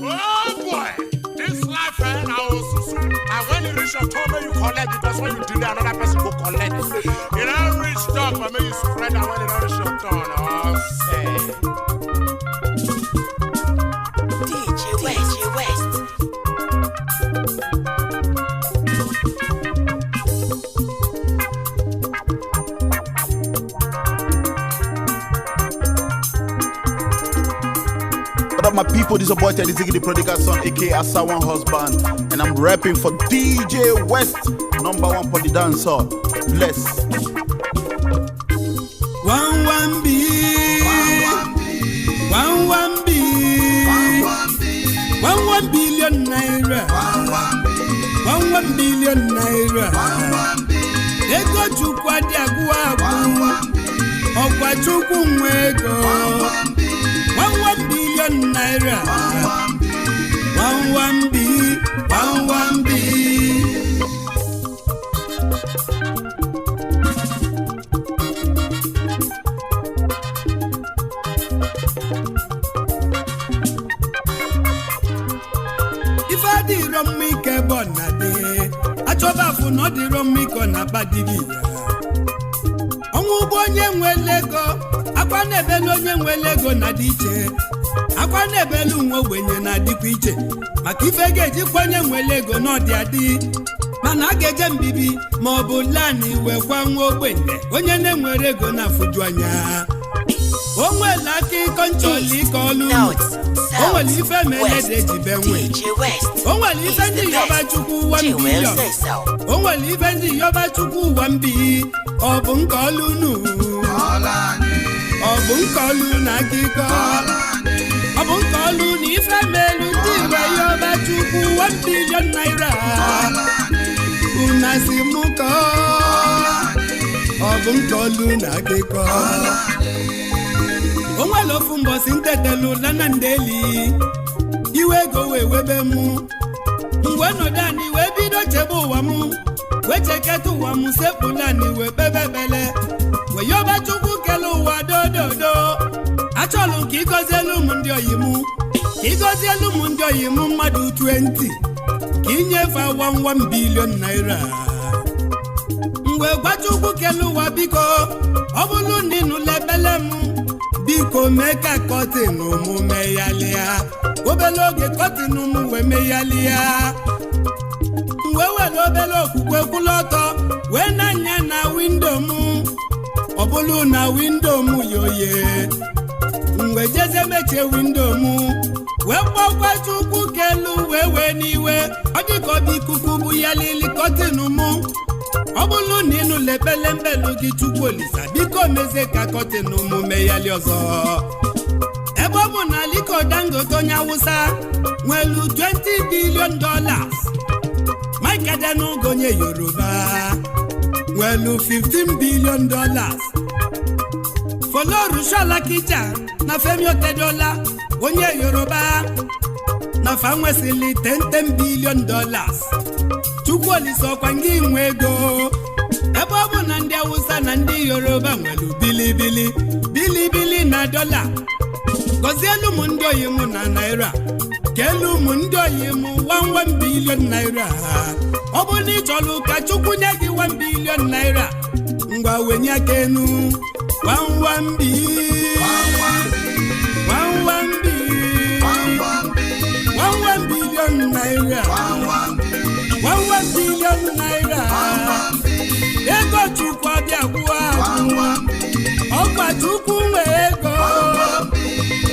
Oh boy, this life and when you reach your turn, you collect it. That's when you delay another person go collect it. You don't reach top, but maybe you spread that when you don't reach your turn. Oh, say. DJ West. What up, my people? This is your boy Teddy Ziggy, the prodigal son, aka Asawan husband, and I'm rapping for DJ West, #1 for the dancer. Bless. 1 billion naira. 1 billion naira. Ego chukwa di agwa Okwa chukwu mwego. 1 billion naira. 1 B. If I did wrong, make a bonade. I told her not the wrong, make on a badivia. Onye nwelego akwa nebelu onye nwelego na diche akwa nebelu nwo gbenye na dikwa iche maka ife geji kwenye nwelego no di adi mana ageje mbibi ma obu lani we kwa nwo gbenye onye ne nwere ego na fuju anya onwela ki control kolu onweli ife melede jibe nwe onweli ife ndi yoba chukwu 1 billion onweli ife ndi yoba chukwu 1 bi Obun kolunu Obun koluna kiko Obun kolunu ife melu diwe yoba chukwu 1 billion naira Unasimuko Obun koluna kiko Onwelo fumbo sintetelu lanandeli Iwe go webe mu Ngweno dani webido chebo wamu Wecheketu wa musepulani we bebebele we yoba chukwu kelu wa dododo acholu kigozelu mundio yimu kigozelu mundio yimu madu 20 kinyefa 1 billion naira ngwe gwachukwu kelu wa biko obulu ninu lebelemu biko meka kotinu mu meyalia obeloge kotinu mu we meyalia wewe lobelo kukwe kuloto wena nya na window mu obulu na window mu yoye ngwe jeze meche window mu webo kwa chukwu kelu wewe niwe odiko bi kukubu yalili kotinu mu obulu ninu lebele mbelu gi chukwu olisa biko meze ka kotinu mu meyali ozo ebo mu na liko Dangote nyawusa nwelu $20 billion Kadenu gonye Yoruba Welu $15 billion Foloru shala kija Na femyo $10 Gonye Yoruba Na famwesili $10 billion Chukwu liso kwa ngi mwego Ebobu na ndi Hausa na ndi Yoruba Welu Bili na dollar Gozielu mundo yimu na naira Kelu mundo yimu 1 billion naira Obuni cholu ka chukwu nye gi 1 billion naira Ngwa wenye kenu 1 billion 1 billion naira 1 billion naira Ego chukwu abia kwa Okwa chukwu ego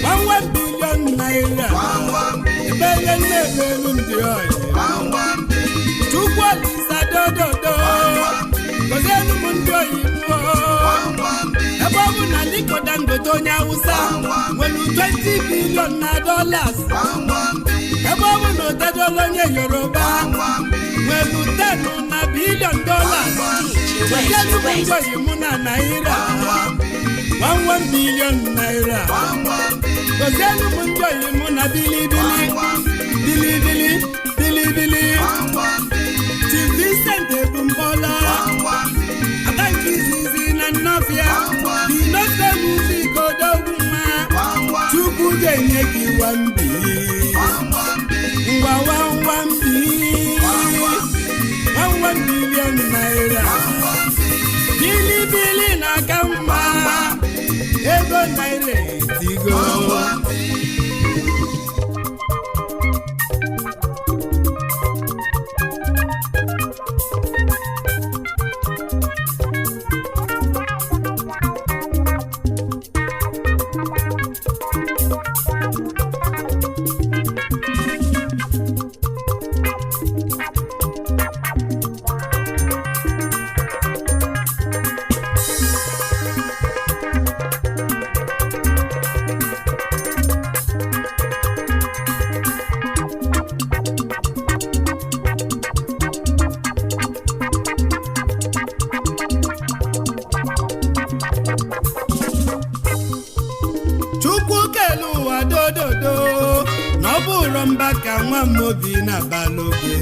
1 billion naira Ebele nebelu ndi oyi Chukwu alisa dododo Kozelu mundi oyi Ebo mu na liko Dangote onye Hausa Welu $20 billion Ebo mu no $10 onye Yoruba Welu $10 billion Kozelu mundi oyi mu na naira 1 billion naira Kozelu mundi oyi mu na bilibili Chief Vincent Ebumbola Abanki Zizi na Nofia Dinofe Muzi Kodoguma Chukwu genye ki 1 billion ngwa 1 billion naira bili na kamba ego naira etigo ka nwa mobi na baloge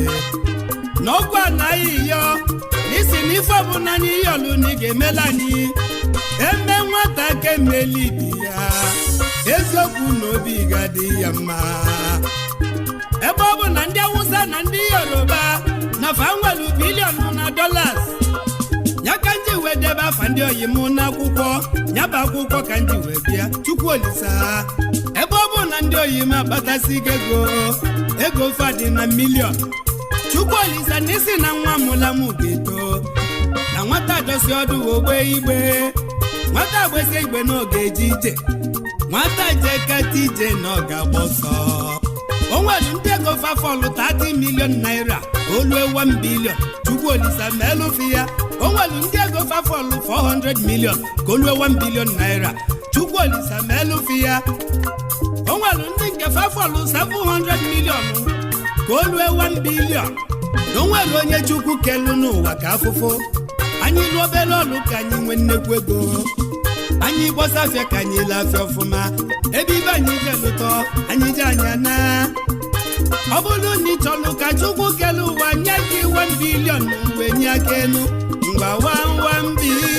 n'okwa na iyo nisi n'ife ọbụla n'ihe ọlụ na ị ga-emela anyị eme nwata ka emeli di ya eziokwu na obi ga-adị ya mma ebe ọ bụ na ndị Awụsa na ndị Yoruba na fa nwelu bilion na dollars ya ka nji wee debe afa ndị oyi mụ n'akwụkwọ ya bụ akwụkwọ ka nji wee bịa Chukwu Olisa ebe ọ bụ na ndị oyi m akpatasị ego fadị na milion Chukwu Olisa n'isi na nwa mụla m ga-eto na nwata dosi ọdụ ogbe igbe nwata gbesi igbe n'oge eje ije nwata jekata ije na ọ ga-agba ọsọ o nwere ndị ego fafọlụ 30 million naira olue 1 billion Chukwu Olisa melụfi ya o nwere ndị ego fafọlụ 400 million ka olue 1 billion naira Chukwu Olisa melụfi ya o nwere ndị nke fafọlụ 700 million ka olue 1 billion na o nwere onye Chukwu kelu n'ụwa ka afụfụ anyị lụọ obere ọlụ ka anyị nwee nnekwu ego anyị gbọsafịa ka anyị lafịa ọfụma ebe ibe anyị jelụtọ anyị je anya na ọ bụrụ na ị chọrọ ka Chukwu kele ụwa nye gị 1 billion wee nye aka enu ngwa 1 billion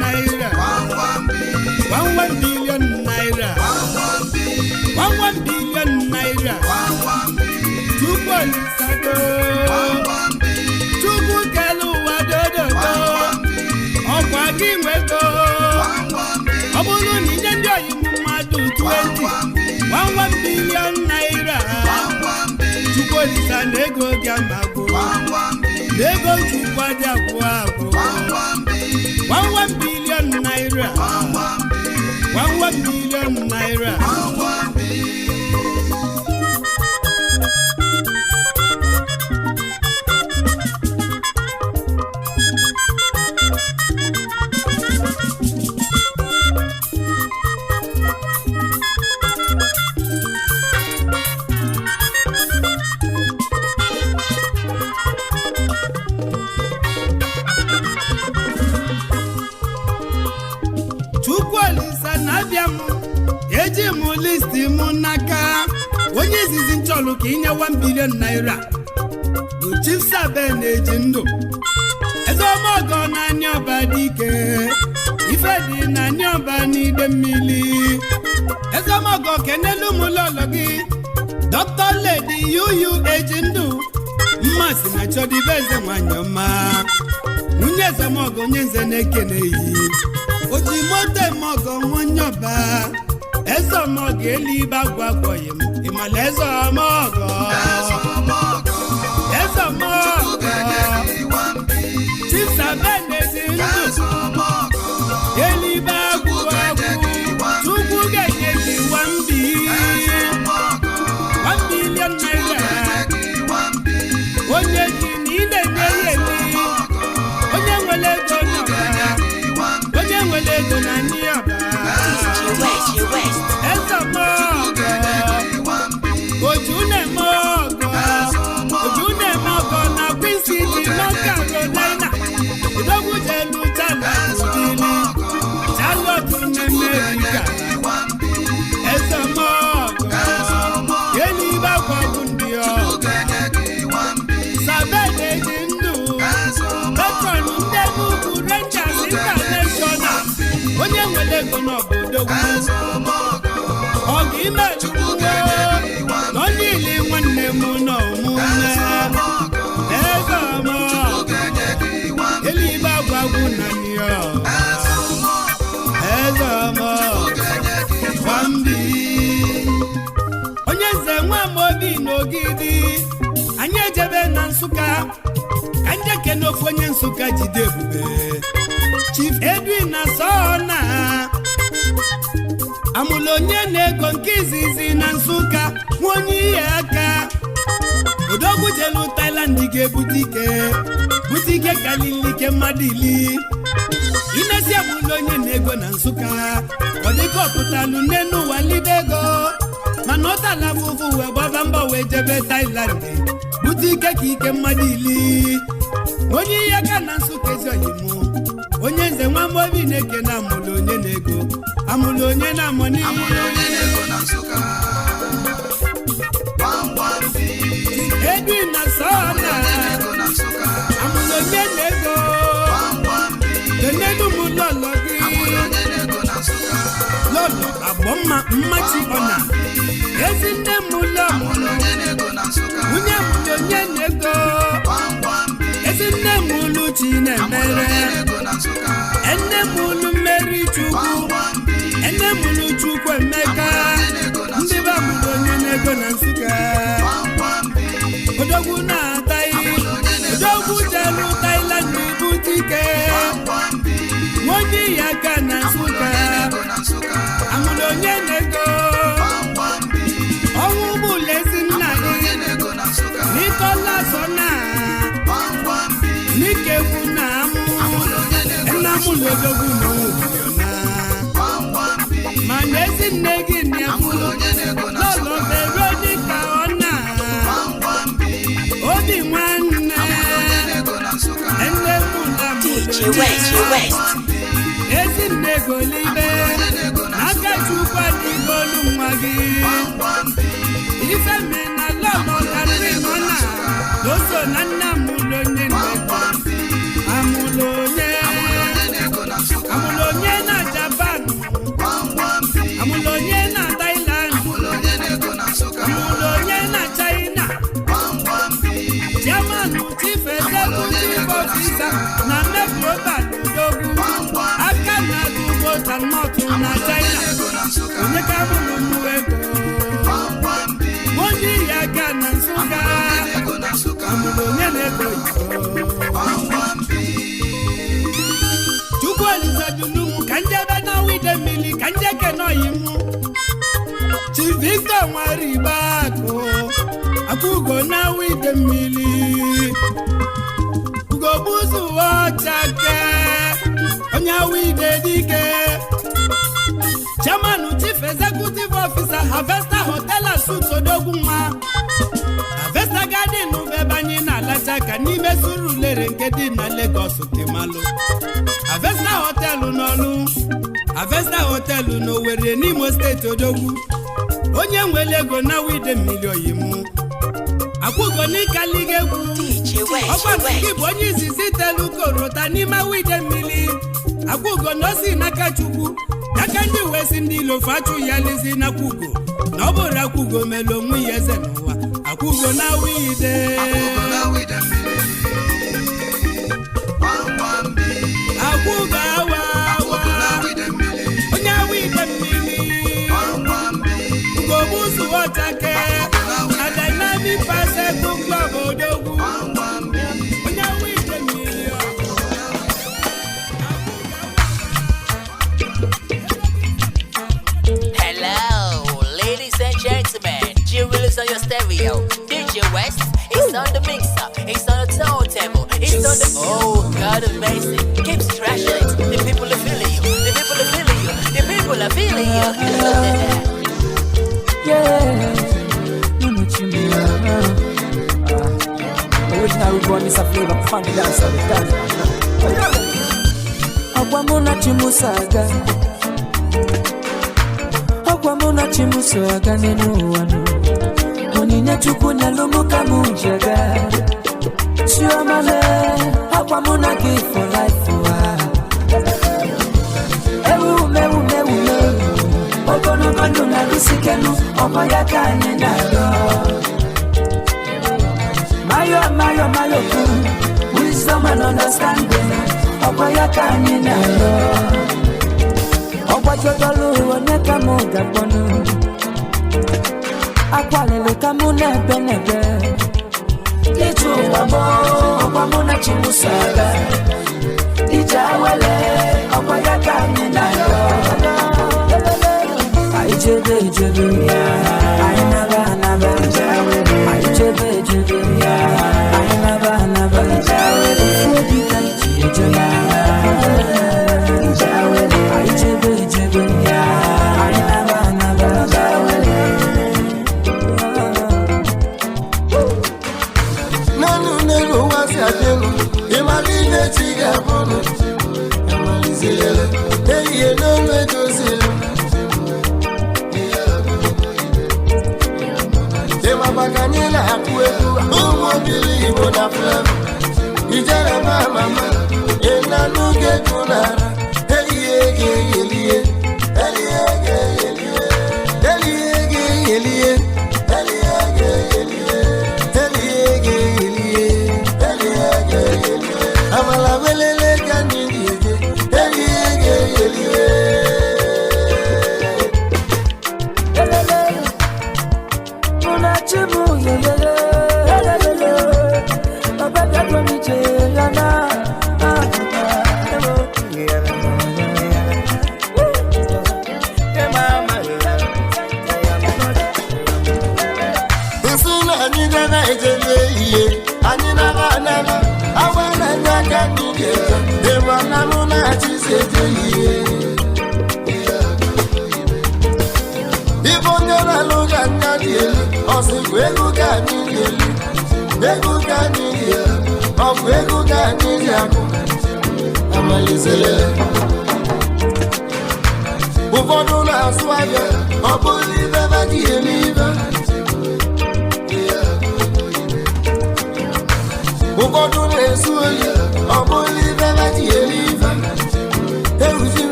naira 1 billion naira 1 billion naira Chukwu Olisa Chukwu kele ụwa dododo ọkwa gị nwego ọ bụrụ na inye ndị oyi mmadụ 20 1 billion naira Chukwu Olisa na ego gị amago na ego Chukwu adị agwụ agwụ 1 billion naira 1 billion naira eji m listi m n'aka onye izizi nchọlụ ka inye 1 billion naira bụ Chief Sabe na-eji ndụ Ezeomogo na Aniọba dike ife dị na Aniọba n'ide mmiri Ezeomogo kenelu m lọlọ gị Dr. Lady Yuyu eji ndụ mmasị na chọdịbe eze nwanyị ọma nwunye Ezeomogo onye nze na-ekene iyi oji moto Ezeomogo Aniọba Ezeomogo elibe agwagwọghị m ịmala Ezeomogo Chief Sabe na-ezi ndụ elibe agwagwọ Chukwu ga-enye gị 1 billion naira onye ji na ị na-enye ya eli onye nwere ego n'ọba onye nwere ego na Aniọba Ezeomogo Ojunemogo na Queen City North Carolina Odogwujelu Charlotte n'Amerika Ezeomogo elibe agwagwu ndị Sabe na-eji ndụ patron ndị Enugu Rangers International onye nwere ego n'obodo ọgụ ime chukwu onye ili nwanne m n'ọmụme ego ọma elibe agwagwu na niyo ego ọma gwambi onye nze nwa m obi n'ogidi anyị ejebe na Nsụka ka njeke n'ofu onye Nsụka jide ebube Chief Edwin na Sona amụlụ onye na-ego nke izizi na Nsụka nwa onye ihe aka odogwu jelu Thailand ga-ebute ike kalilike mmadụ ili inesi amụlụ onye na-ego na Nsụka ọ dịka ọpụtalụ n'enu ụwa lide ego mana ọ tala afụfụ wee gbaba mbọ wee jebe Thailand bute ike ka ike mmadụ ili onye ihe aka na Nsụka ezi oyimu onye nze nwa mmobi na-eke na amụlụ onye na-ego amụlụ onye na-amụni Edwin na Sona amụlụ onye na-ego denelu m lọlọ gị lọlọ agbọ mmachi ọna ezi nne m ụlọ nwunye amụlụ onye na-ego ezi nne m ụlụ chi na-emere enne m ụlụ mmeri chukwu enne m ụlụ chukwu emeka ndị be amụlụ onye na-ego na Nsụka odogwu na-ataghị odogwu jelu Thailand ibute ike onye ya aka na Nsụka amụlụ onye na-ego ọnwụ ụgbọụlọ ezi nna gị n'ikola sona n'ikekwu na nna mụlụ odogwu na mana ezi nne gị na-ekwulu lọlọ Veronica ọna obi nwanne nne mụla ezi nne golibe aka chukwu adịgolu nwa gị ife me na lọlọ Catherine ọna doso na nna mụlụ onye na-ego amụlụ onye na Japan amụlụ onye na Thailand amụlụ onye na China Chairman Chief Executive Officer na Global Odogwu aka na Dubo Tanmọtụ na China onye ka amụlụ mmụ ego onye ya aka na Nsụka amụlụ onye na-ego Chukwu Olizadulumu ka njebe na wide mmiri ka njeke n'oyimu Chief Victor Nwaribakụ akụgo na wide mmiri ugogbuzu ọchake onye wide dike Chairman Chief Executive Officer Harvester Hotel and Suites Odogwu nwa Harvester Garden ubebanye na Alachaka n'ime Surulere nke dị na Lagos kemalụ Harvester Hotel n'Ọlụ Harvester Hotel n'Owerri n'Imo Steeti Odogwu onye nwere ego na wide mmiri oyimu akwụgo n'ịkali egwu ọgbanụgị bụ onye izizi telu korota n'ime wide mmiri akwụgo n'osi n'aka Chukwu n'aka ndị wesi ndị ilofu achụ ya lizi n'akwụgo na ọ bụrụ akwụgo mere onwe ya eze n'ụwa akwụgo na wide akwụgo awa onye wide mmiri ugogbuzu ọchake na Dynamic Bicycle Club Odogwu onye wide mmiri Hello, ladies and gentlemen. G-Willis on your stereo. DJ West is on the mixer. It's on the turntable. It's on the... Oh, God amazing. Keeps trashing it. The people are feeling you. The people are feeling you. The people are feeling you. Original root one is a flavor. Funky dance on the dance. Akwamuna chimusaga. Akwamuna chimusaga nenu wanu. Onine chukunya lumuka munjaga. Shiomale. Akwamuna give for life. Ewu Mayo, wisdom and understanding. Akwalele kamune benebe Litu wabo Wamuna chimusaga Ijawele Okwayaka ninayo Aijebe Ainaba Aijebe Ainaba Fobika Ijebe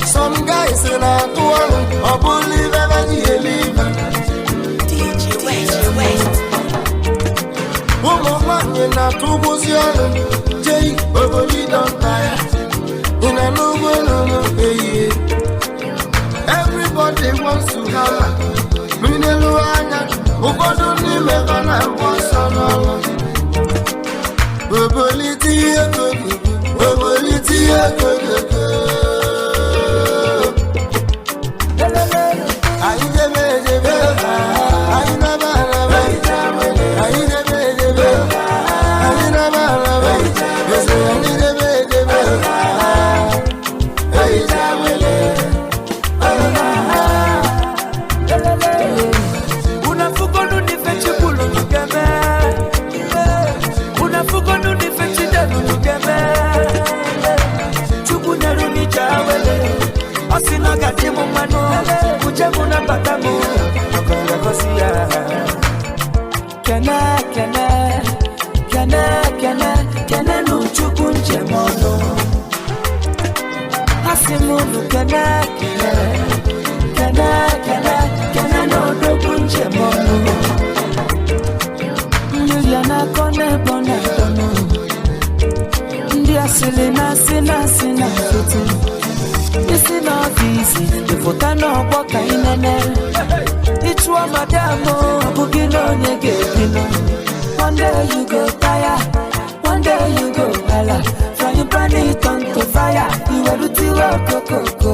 Some guys in a tour, or believe ever DJ West. Woman in a two position, Jay, Boboli don't tire. In a no, everybody wants to have Mineluana, who got only Mevana was on all. Boboli, one day you go tire, one day you go hella. From you burn it on to fire, you will do coco.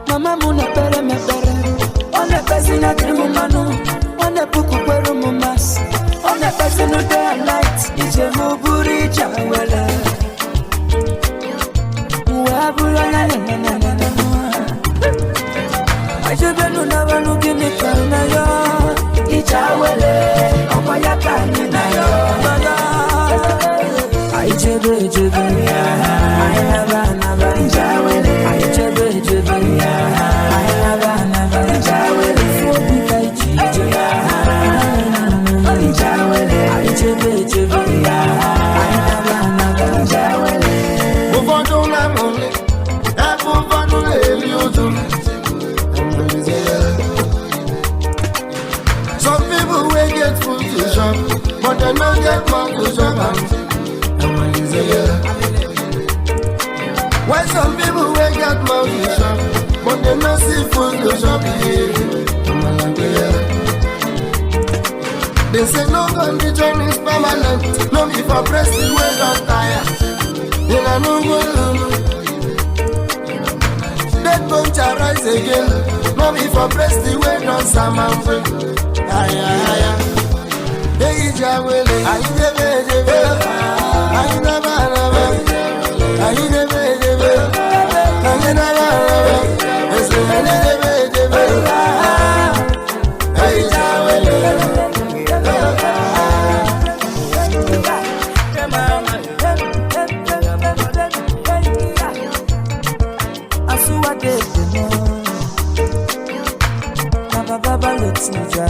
Mama muna pere me pere, one person a dream manu, one puku peru mumas, one person no day and night, it's a muburi jawele. I just don't know looking at yo. It's our way, oh my God, I just I never get mouth to shop and say yeah. Why some people will get mouth to shop, but they no see food to shop yeah. They say no condition is permanent, no be for press the way don't tire. You know no go. Dead bone shall rise again, no be for press the way don't salmon. Aya. They jawele, ayi debe, ayi daba, ayi debe, ayi daba, ayi jawele. Baba Lotija,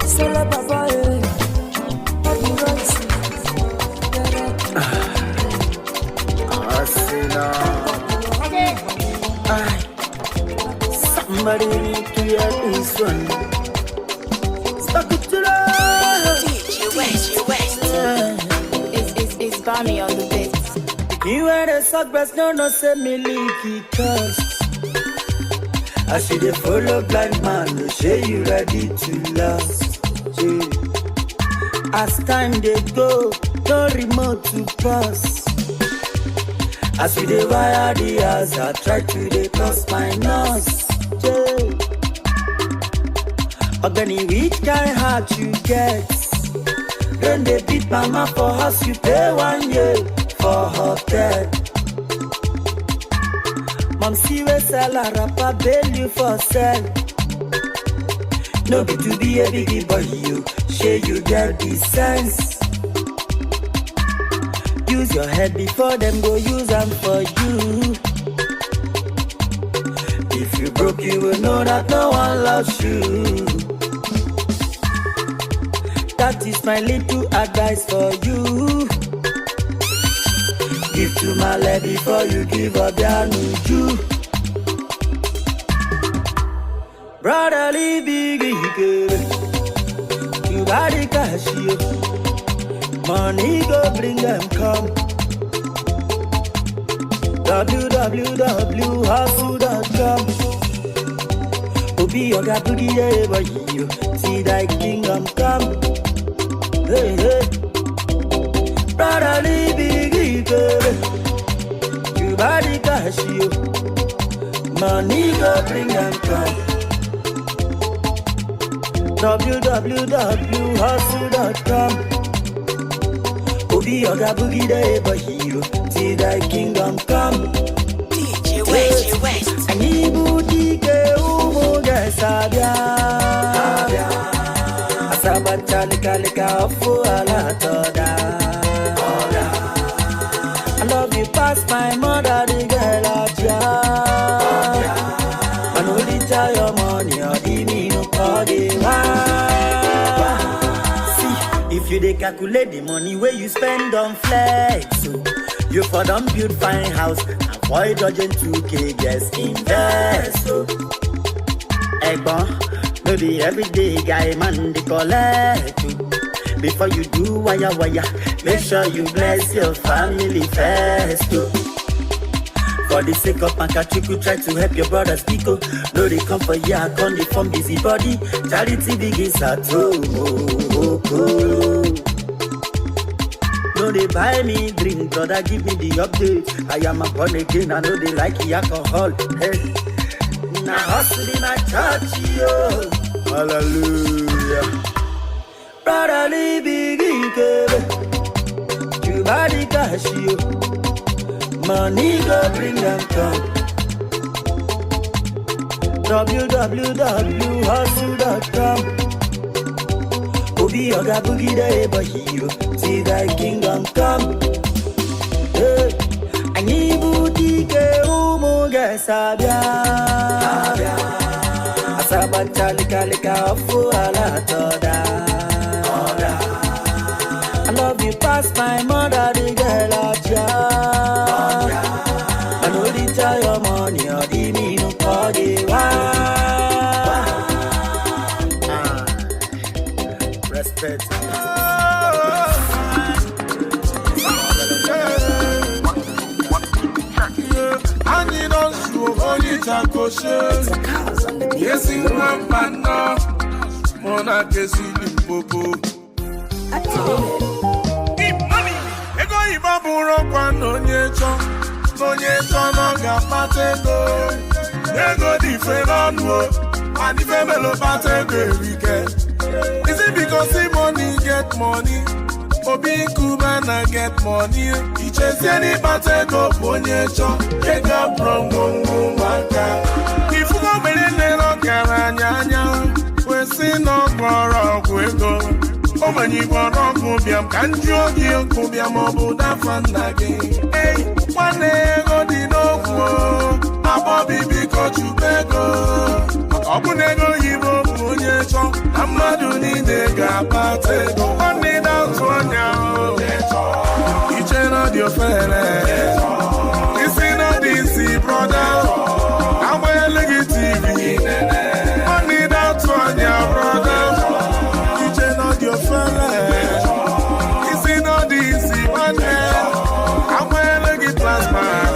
Sela Baba, Somebody need to hear this one. DJ West. It's Barney on the beat. You wear the sock breast, no say me leaky cause I see the follow blind man, no say you ready to last. Yeah. As time they go, no remote to pass. As we dey wire the house, I try to dey cross my nose. Yeah. Organi, which kind heart you get? Then they beat mama for house, you pay 1 year for hotel. Mom see we sell a rapper, bail you for sell. No be to be a biggie boy, you share you get the sense. Use your head before them go use them for you. If you broke, you will know that no one loves you. That is my little advice for you. Give to my leg before you give up your nuju. Brotherly biggie girl, you body cash you. Money go bring them come. www.hustle.com. Obi Oga Boogie day boy you see thy kingdom come. Hey hey, brotherly biggie girl, you body cash you. Money go bring them come. www.hustle.com. Obi Oga Boogie day boy you see thy kingdom come. DJ West. Ani boutique umu gesabia. Asabata lika ofu ala toda. I love you past my mother, the girl of ya. And only tell your money or the me no call the see, if you dey calculate the money where you spend on flex, so you for don't build fine house, avoid dodging 2K, yes, invest. So, Egbon, no be everyday guy man they collect you. Before you do wire, make sure you bless your family first. Too. For the sake of Pankachiku, try to help your brothers Pico. No, they come for ya, come they from busy body. Charity begins at home. No, they buy me drink, brother, give me the update. I am a born again, I know they like the alcohol. Hey, now hustle in my church, yo. Hallelujah. Brotherly biggie girl, you body cash you. Money go bring them come. www.hustle.com. Obi Oga Boogie day boy you see thy kingdom come. Hey, ani boutique umu gesabia. Asabata lika ofu ala toda. I love you past my mother, the girl of ya. I know the tell your money or the me no call the Ani don't show only takoshe. Yes, in one man now. Mona kesi limpopo. Money. Ego ibaburo kwa nonyecho. Nonyecho no gapatego. Ego diferano. And if a mellow pattern weekend. Is it because the money get money? Obi Kubana get money. Each and any pattern go ponyecho. Get up from Gongo Maka. If you go in the Caranyanya, we see no borrow. Oh, when you go on Kubiam, can't you Kubiam Obuda Fandagi? Hey, one day go the no. Bobby because you bego. Obunego yibo munyecho. Amadu ni nega pate. One day down to anya. Each and all your fellas. This is not easy, brother. I'm well like TV. One day down to anya, brother. Each and all your fellas. This is not easy, man. I'm well like it last man.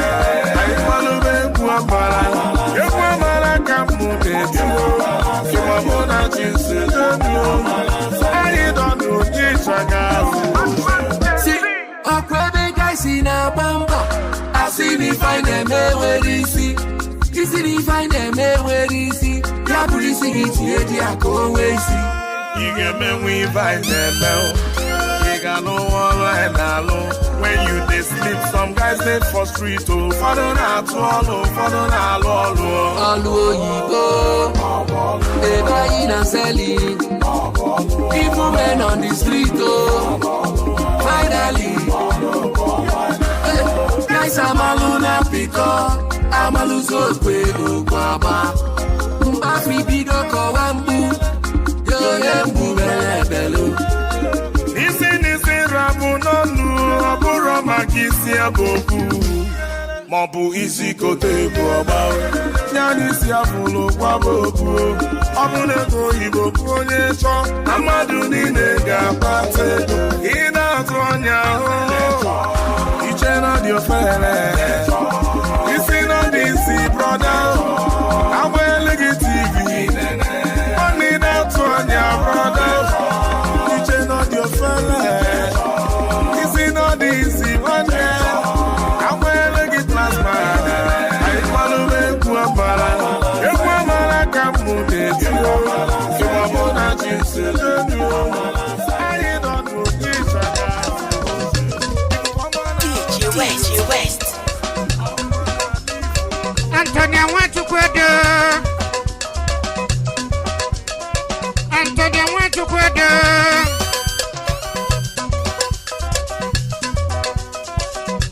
See, a private guy in a bamba. I see me find them where he see. You see me find them where he see. Ya police it here, ya go away see. You get me we find them now. We got no one right now. When you they sleep, some guys they for street oh. Follow na to all, follow na all. Alu oyibo, eba ina selling. People men on the street oh. Finally, guys amalu na piko, amalu so kwelu kwaba. Mbafi bido ko wambu, yo yembu belebelu. Nisi rabu nonu, aburo makisi aboku. Mabu isi kote boba. Nyani si afulo kwa boku. Abune ko ibo konye cho. Amadu ni nega pate. Ina tonya ho. Iche na dio fele. Isi no disi brother. Awe legi TV. Oni na tonya brother. Iche na dio fele. Isi no disi brother. DJ West. Antonia want to quedo. Antonia want to quedo.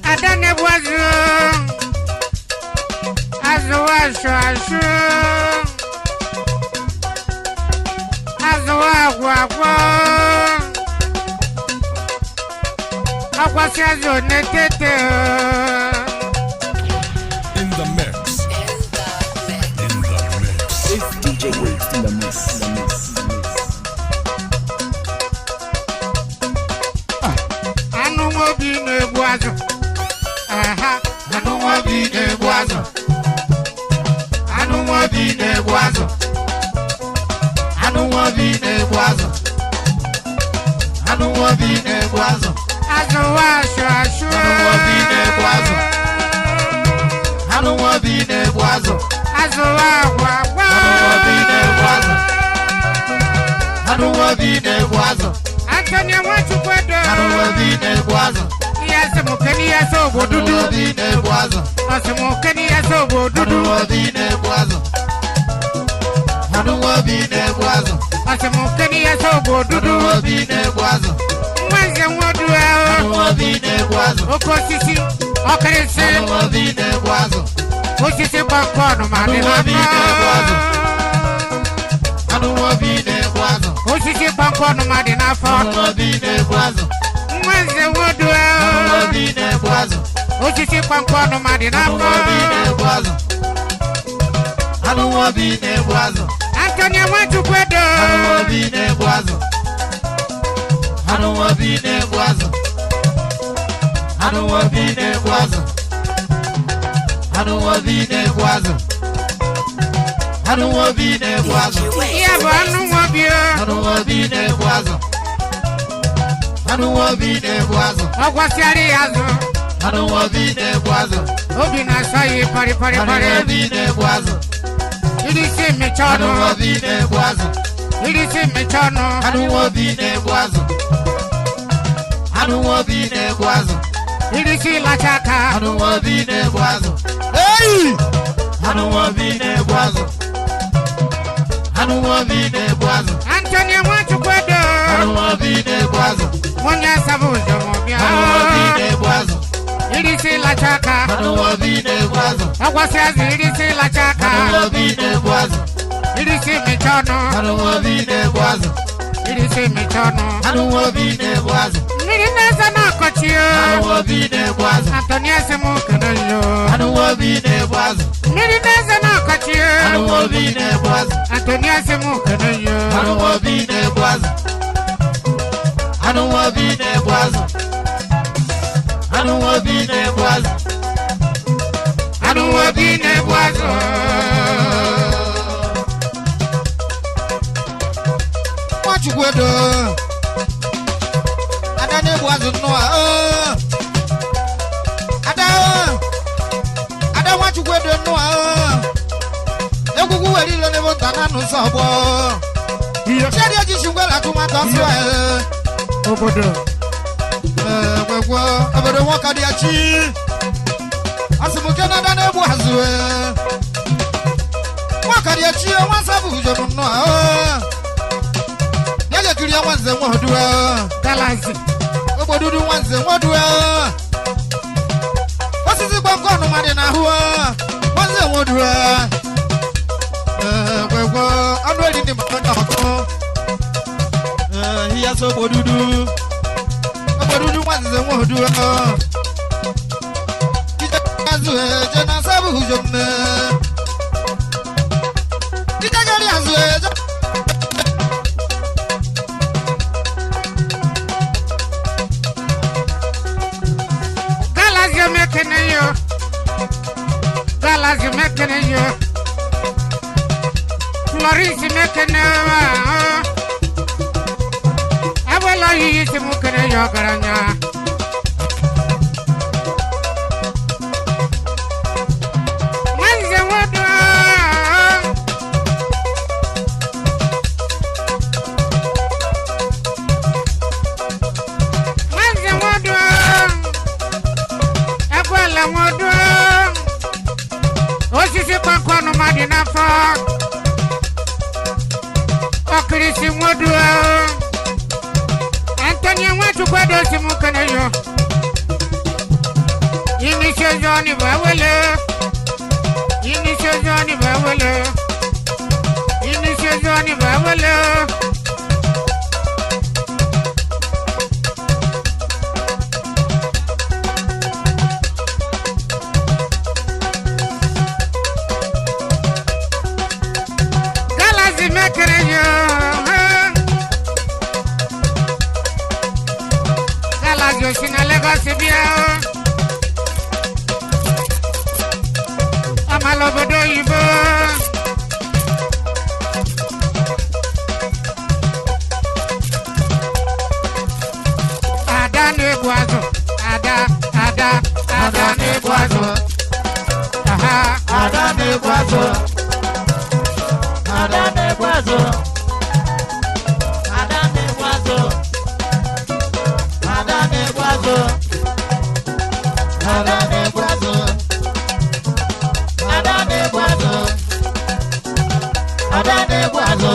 I don't know what's wrong. As the in the mix. It's DJ West in the mix. I know what being a boazo. I know what being a boazo. I know what being a boazo. I know what being a boazo. I know what being a boazo. I know what being a boazo. I know what being a boazo. I know what being a boazo. Antonia want to go down. I know what being a boazo. Yes, I'm okay. Yes, I'm good. I know what being a boazo. I'm okay. Yes, I'm good. I know what being a boazo. I know what being a boazo. I'm okay. Yes, I'm good. I know what being a boazo. When's the one to I know what being a boazo. Of course, you see. Okay, say. I know what being a boazo. What you say about corner, man? I know what being a boazo. I know what being a boazo. What you say about corner, man? I know what being a boazo. When's the one to I know what being a boazo. What you say about corner, man? I know what being a boazo. I know what being a boazo. Antonia want to go down. I know what being a boazo. I don't want to be there, was. I don't want to be there, was. I don't want to be there, was. I don't want to be there, was. Yeah, but I don't want to be I don't want to be there, was. I don't want to be there, was. I was I don't want to be there, was. Obina say pari I don't want to be there, was. It is in me I don't channel. want to be there, was. It is in me channel. I don't want to be there, was. I don't want to be there, was. It is in La I Chaca. don't want to be there, was. Hey! I don't want to be there, was. I don't want to be there, was. Antonio want to go I there. don't want to be there, was. Monya Sabuzo I don't want to be Mobia. there, was. It is in La I Chaca. don't want to be there, was. I was as it is in La I don't Chaca. want to be there, was. It is in me I channel. don't want to be there, was. It is in me channel. I don't want to be there, was. Nasa na I don't kochio. want to be there, was. Antonio Semu I Canelo. don't want to be there, was. Nasa na I don't kochio. want to be there, was. Antonio Semu I don't Canelo. want to be there, was. I don't want to be there, was. I don't want to be there, was. I don't want to be there, was. What you would do? I don't know what to know. I don't want you to know. You go where you live on Tanano Sabo. You said you should go to my house. Obodo. Over the walk of the Achi. As a Canada never was. Walk of the Achi, once I was no. Yaga Kuria once the one do. Galaxy. Obodo once the one do. What is it about no matter who? What's the one do? I'm ready to go. He has a Bodudu. Obodo once the one do. Jena sabu jomne. Kitagari azwe. Galaxy making you. Galaxy making you. Florence making you. I will allow you to move in your garanya. Osisi kwa no madina fa. Okrisi modu. Antonio watu kwa dosi mukanayo. Ini shojoni bawele. Ini shojoni bawele. Ini shojoni bawele. Sina Lagos bia Amalo bodo yibo Ada ne boazo Ada ne boazo Aha Ada ne boazo Ada ne boazo Ada ne boazo Ada ne boazo Ada ne boazo Ada ne boazo Ada ne boazo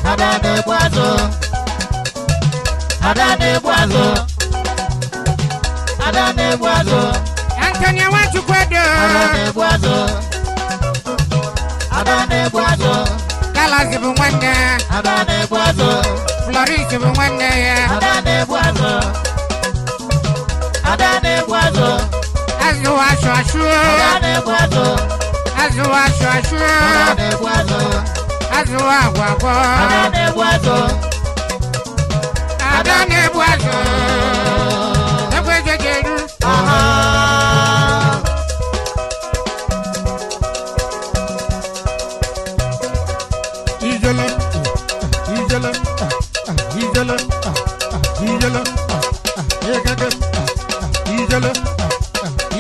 Ada ne boazo Ada ne boazo Ada ne boazo Antonio watu kwedo Ada ne boazo Ada ne boazo Galaxy bumwende Ada ne boazo Florence bumwende Ada ne boazo Ada ne boazo Azu ashu ashu Ada ne boazo Azu ashu ashu Ada ne boazo Azu agwagwa Ada ne boazo Ijalo, Ijalo, Ijalo,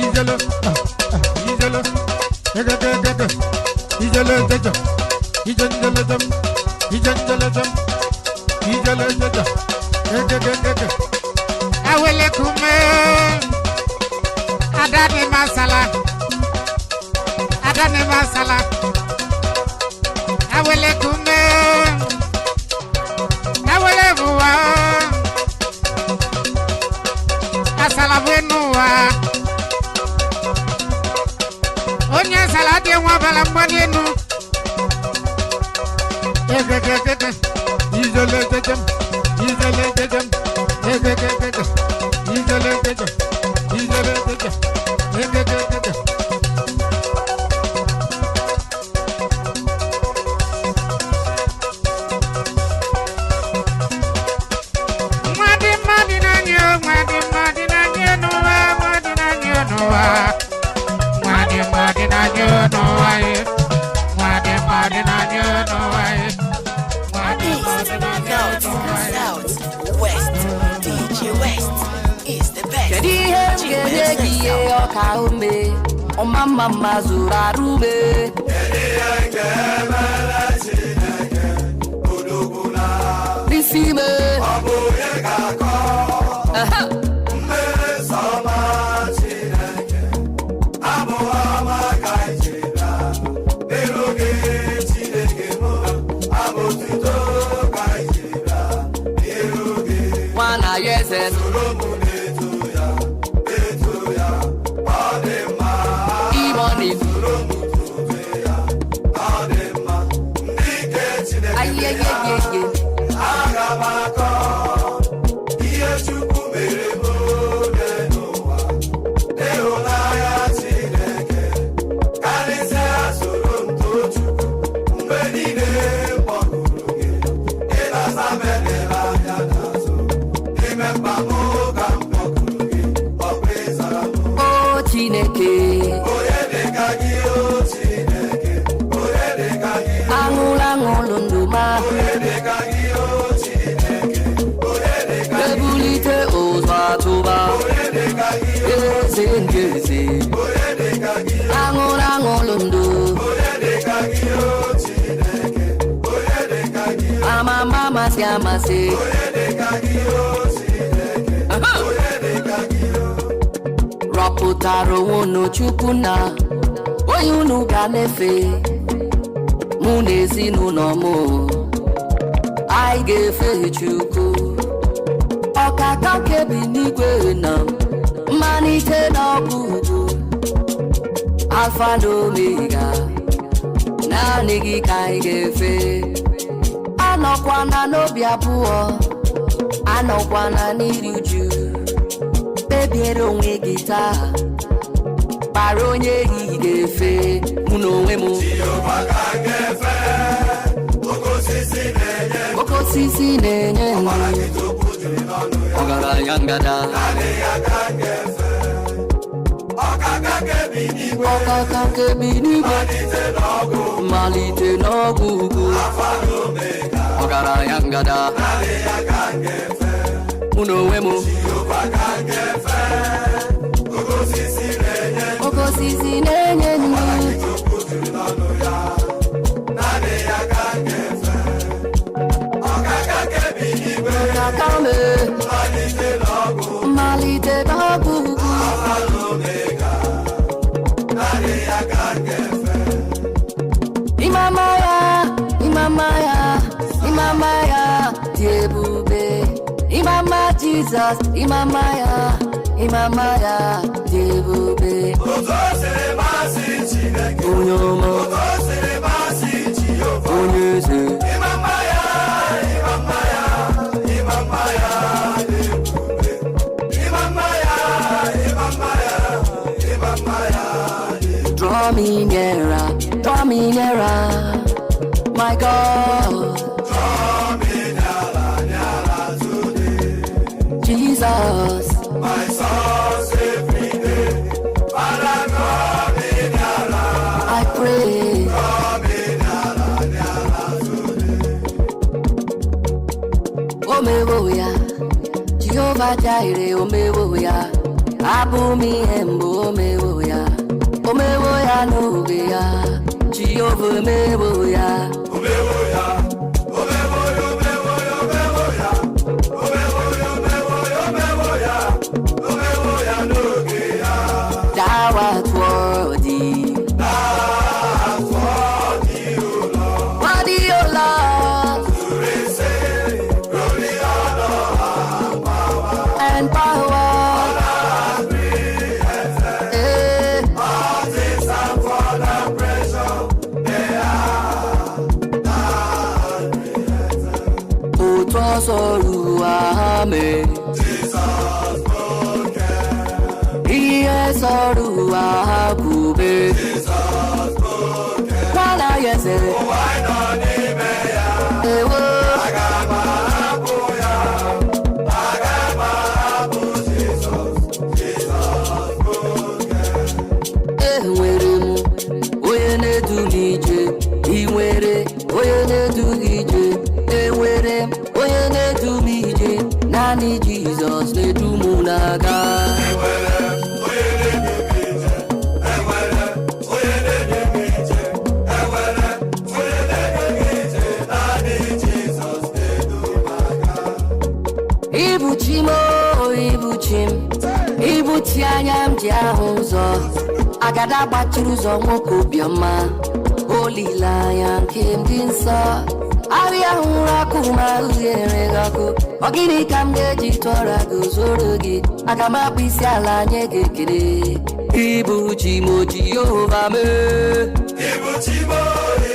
Ijalo, Ijalo, Awele kume, adani masala, awele kume, awele buwa, asala buenua, onya salade wa bala mwanenu, Mama mazura rube Bisime Wana yesen Mama siamase Rapotaro wono chukuna Oyunu ganefe Munezi nunomo I gefe chuku Okaka kebi nigwe na Manite na bubu Alpha and Omega Na nigi kai gefe Anokwana n'obi abụọ Anokwana n'iri uju Kpebiere onwe gị taa Kpara onye gị ga-efe Mụ na onwe m Oke osisi na-enye ndụ Ọgaranya ngada Ọkaka kebi n'igwe Malite n'ọgwụ ugwu Ọgaranya ngada Mụ na onwe m Oke osisi na-enye ndụ Ọkaka me Malite n'ọgwụ ugwu Imamaya, Debube, Imama Jesus, Imamaya, Debube. Unyoma, Unyese. Draw me nearer, my God. Draw me nearer today. Jesus, my source every day. Father, draw me nearer. I pray. Draw me nearer today. Oh, me, oh, yeah. Jehovah Jireh, omewo ya. Abumi embo omewo ya. Omewo ya n'oge ya. Jehovah omewo ya. Omewo ya. Omewo ya, omewo ya, omewo ya. Omewo ya, omewo ya, omewo ya. Omewo ya n'oge ya. Thou art worthy. Thou art worthy, O Lord. Worthy, O Lord. To receive glory, honor, and power. And power. Jesus spoke. He is Sorua Kube. Jesus spoke. Wala yese. Why not Nimeya? Ewo. Agama Abuya. Agama Abu Jesus. Jesus spoke. Enweremu. Oyene dulije. Inwere. Oyene dulije. Enwerem. Oyene dulije. Nani Jesus ne dumunaga. Ibuchimo, ibuchim, ibuchi anyam ji ahụ ụzọ. Agada gbachiri ụzọ nwoke obiọma. Olileanya nke ndị nsọ. Arịa hụrụ akụ ma uziere gị ọkụ. Ọ gịnị ka m ga-eji tụọra gị zoro gị? Aga m akpụ isi ala nye gị ekele. Ibuchi mo Jehova mee. Ibuchi mo,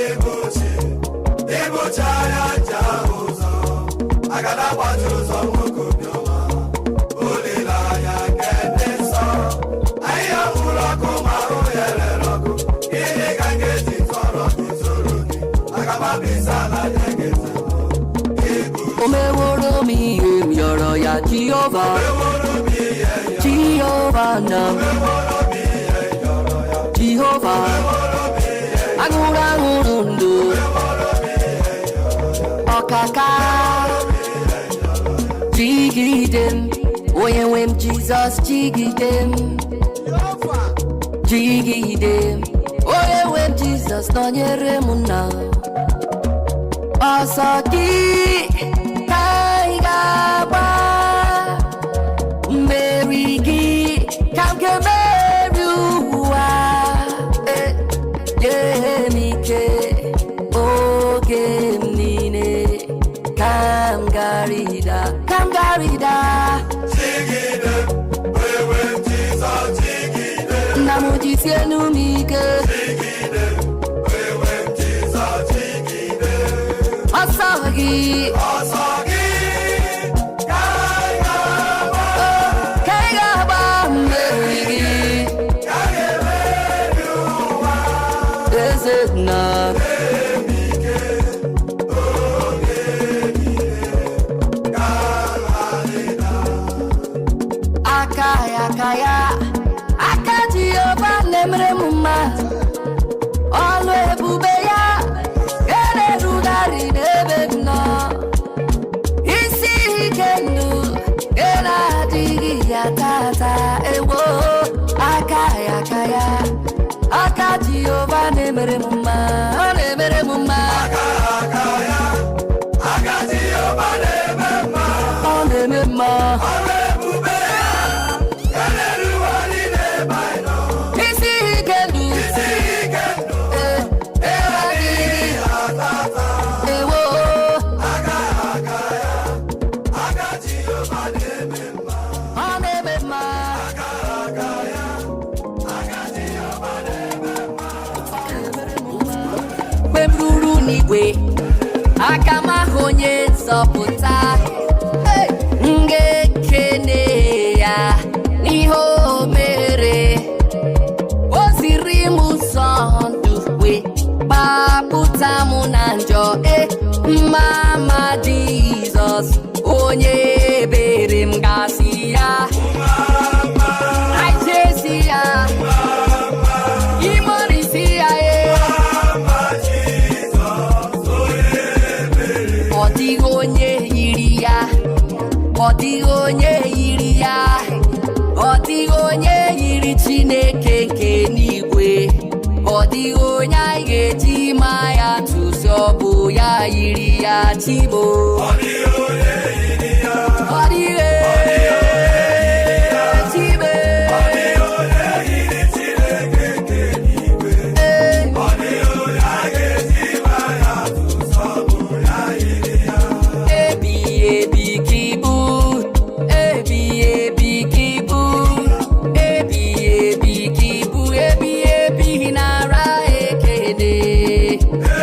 ibuchi, ibuchi anya nja ụzọ. Agada gbachiri ụzọ nwoke obiọma. Olileanya nke ndị nsọ. Arịa hụrụ akụ ma uziere gị ọkụ. Gịnị ka m ga-eji tụọra gị zoro gị? Aga m akpụ isi ala nye gị ekele. Omeworo mi em yoro ya Jehovah. Jehovah nam. Jehovah. Agura ngurundo. Okaka. Jigidem. Oyewem Jesus jigidem. Jigidem. Oyewem Jesus nonyere muna. Asaki. Merigi, kamke merua, gemike, ogemnine, kamgarida. Jigide, wewe Jesus jigide. Namujisienu mike. Jigide, wewe Jesus jigide. Asagi. Akaya, akati oba nemre muma. Olu ebubeya, ere rudari nebena. Isi hikenu, era digi ya tata ewo. Akaya, akati oba nemre muma, nemre muma. Akaya, akati oba nemre muma, nemre muma. Akama honye nzọpụta ngekene ya n'ihe o mere. O ziri m ụzọ ndụ wee gbapụta m na njọ. Mama Jizọs onye ebere m gasị ya. Aijesi ya. Imorisi ya. Ọ dịghị onye yiri ya. Ọ onye yiri ya, ọ dịghị onye yiri Chineke nke n'igwe, ọ dịghị onye anyị ga-eji ma ya tụsi ọ bụ ya yiri ya Chibo. Ọ dịghị onye yiri ya, ọ dịghị Chibe, ọ dịghị onye yiri Chineke nke n'igwe, ọ dịghị onye anyị ga-eji ma ya tụsi ọ bụ ya yiri ya. Ebighị ebi ka ibu, ebighị ebi ka ibu, ebighị ebi ka ibu, ebighị ebi nara ekele.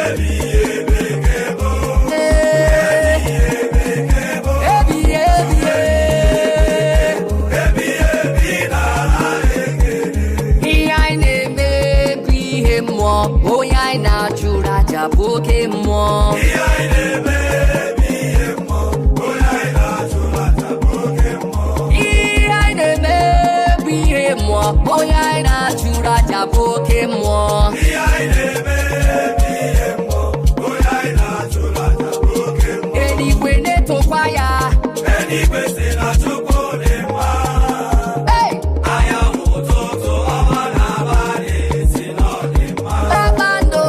Ebighị ebi ka ibu, ebighị ebi, ebighị ebi nara ekele. Ihe anyị na-eme bụ ihe mmụọ, onye anyị na-achụrụ aja bụ oke mmụọ. Ihe anyị na-eme bụ ihe mmụọ, onye anyị na-achụrụ aja bụ oke mmụọ. Ihe anyị na-eme bụ ihe mmụọ, onye anyị na-achụrụ aja bụ oke mmụọ. Ihe anyị na-eme bụ ihe mmụọ, onye anyị na-achụrụ aja bụ oke mmụọ. Eluigwe na-etokwa ya, eluigwe si na Chukwu dị mma. Anyanwụ ụtụtụ, ọnwa na abalị si na ọ dị mma. Kpakpando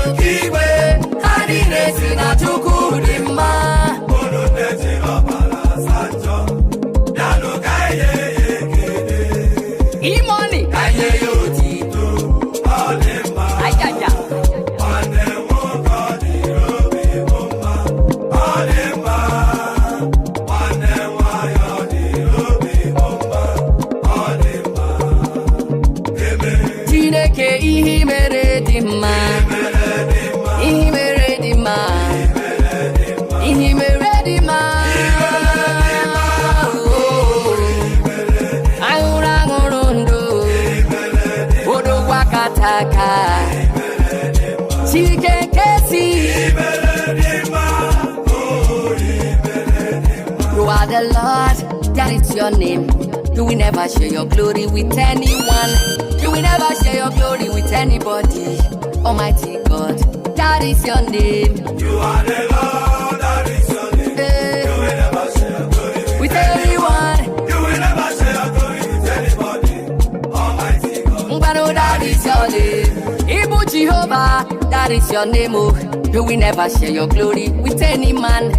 nke igwe, ha niile si na Chukwu dị mma. Unu na-eji ọbara asa njọ, bịanụ ka anyị nye ya ekele. Imoni ka anyị nye ya otito, ọ dị mma. Ajaja nwanne m nwoke, ọ dịrị obi m mma, ọ dị mma. Nwanne m nwanyị, ọ dịrị obi m mma, ọ dị mma. Chineke ihe mere dị mma, ihe mere dị mma, ihe mere dị mma. Aṅụrụ aṅụrụ ndụ, odogwu akataka, Chike nkesi. You are the Lord, that is your name. You will never share your glory with anyone. You will never share your glory with anybody. Almighty God, that is your name. You are the Lord, that is your name. You will never share your glory with anyone. You will never share your glory with anybody. Almighty God, that is your name. Ibu Jehovah, that is your name. Oh, you will never share your glory with any man.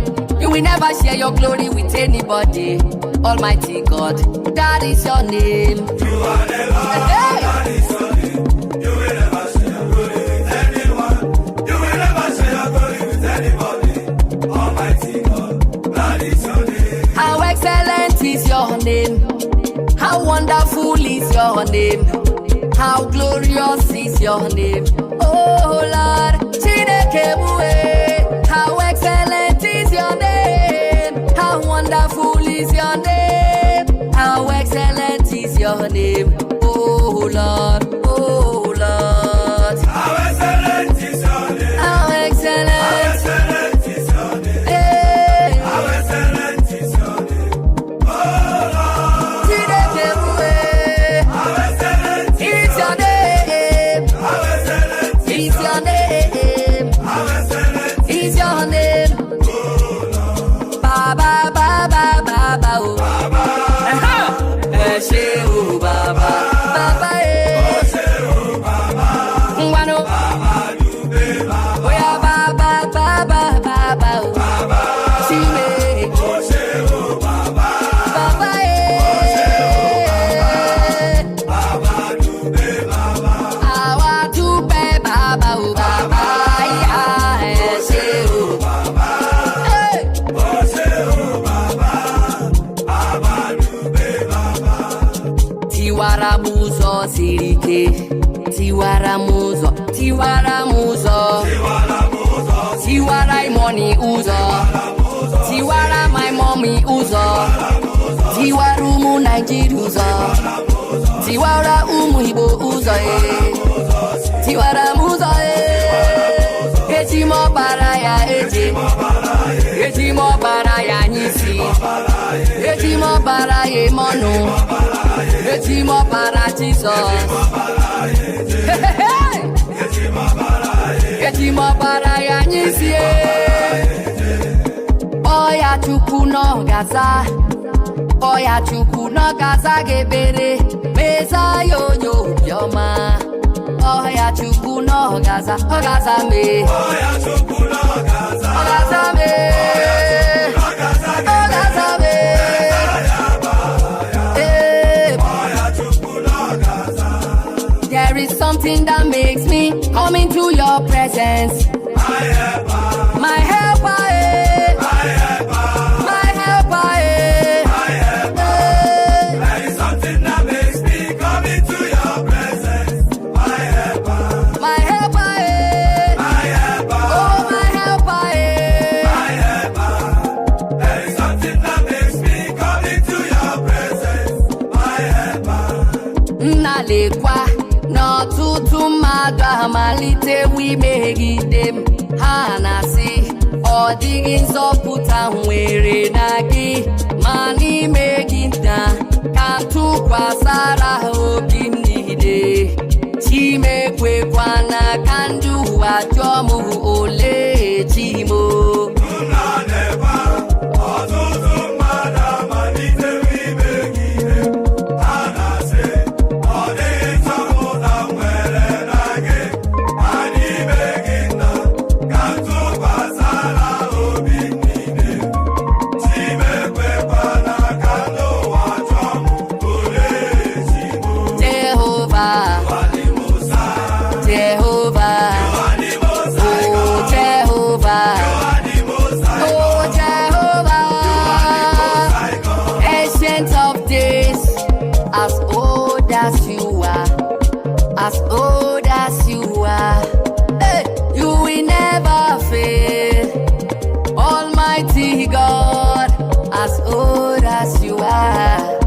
You will never share your glory with anybody. Almighty God, that is your name. You are the Lord, that is your name. You will never share your glory with anyone. You will never share your glory with anybody. Almighty God, that is your name. How excellent is your name. How wonderful is your name. How glorious is your name. Oh Lord, Chineke bue. How excellent is your name. How wonderful is your name. How excellent is your name. Oh Lord, oh Lord. How excellent is your name. How excellent. How excellent is your name. Hey. How excellent is your name. Oh Lord. Chineke bue. How excellent is your name. How excellent is your name. How excellent is your name. Baba, Baba, Baba, oh. Baba. Eshe, oh, Baba. Baba, eh. Eshe, oh, Baba. Ngwano. Baba, dube, Baba. Oh, yeah, Baba, Baba, Baba, oh. Baba. Shime. Eshe, oh, Baba. Baba, eh. Eshe, oh, Baba. Baba, dube, Baba. Awa, dube, Baba, oh, Baba. Yeah, Eshe, oh, Baba. Hey. Eshe, oh, Baba. Baba, dube, Baba. Tiwara muzo sirike, tiwara muzo, tiwara muzo, tiwara money uzo, tiwara my mommy uzo, tiwara umu Nigeria uzo, tiwara umu Igbo uzo tiwara muzo eji mo bara ya eji mo bara ya nyisi, eji mo bara ye monu, eji mo bara Jesus. Eji mo bara ya nyisi, Oya chukwu no gaza. Oya chukwu no gaza gebere. Meza yo bioma. Oya chukwu no gaza. Ogaza me. Oya chukwu no gaza. Ogaza me. Ogaza me. There is something that makes me come into your presence. My helper, my helper, my helper, my helper. There is something that makes me come into your presence. My helper, my helper, my helper. Oh, my helper, my helper. There is something that makes me come into your presence. My helper. Nalekwa. N'ọtụtụ mmadụ amalite wimegide m ha na-asị ọ dịghị nzọpụta nwere na gị ma n'ime gị nta ka m tụkwasara obi m niile chimekwekwana ka ndị ụwa jụọ m ole chi m as old as you are, hey, you will never fail. Almighty God, as old as you are,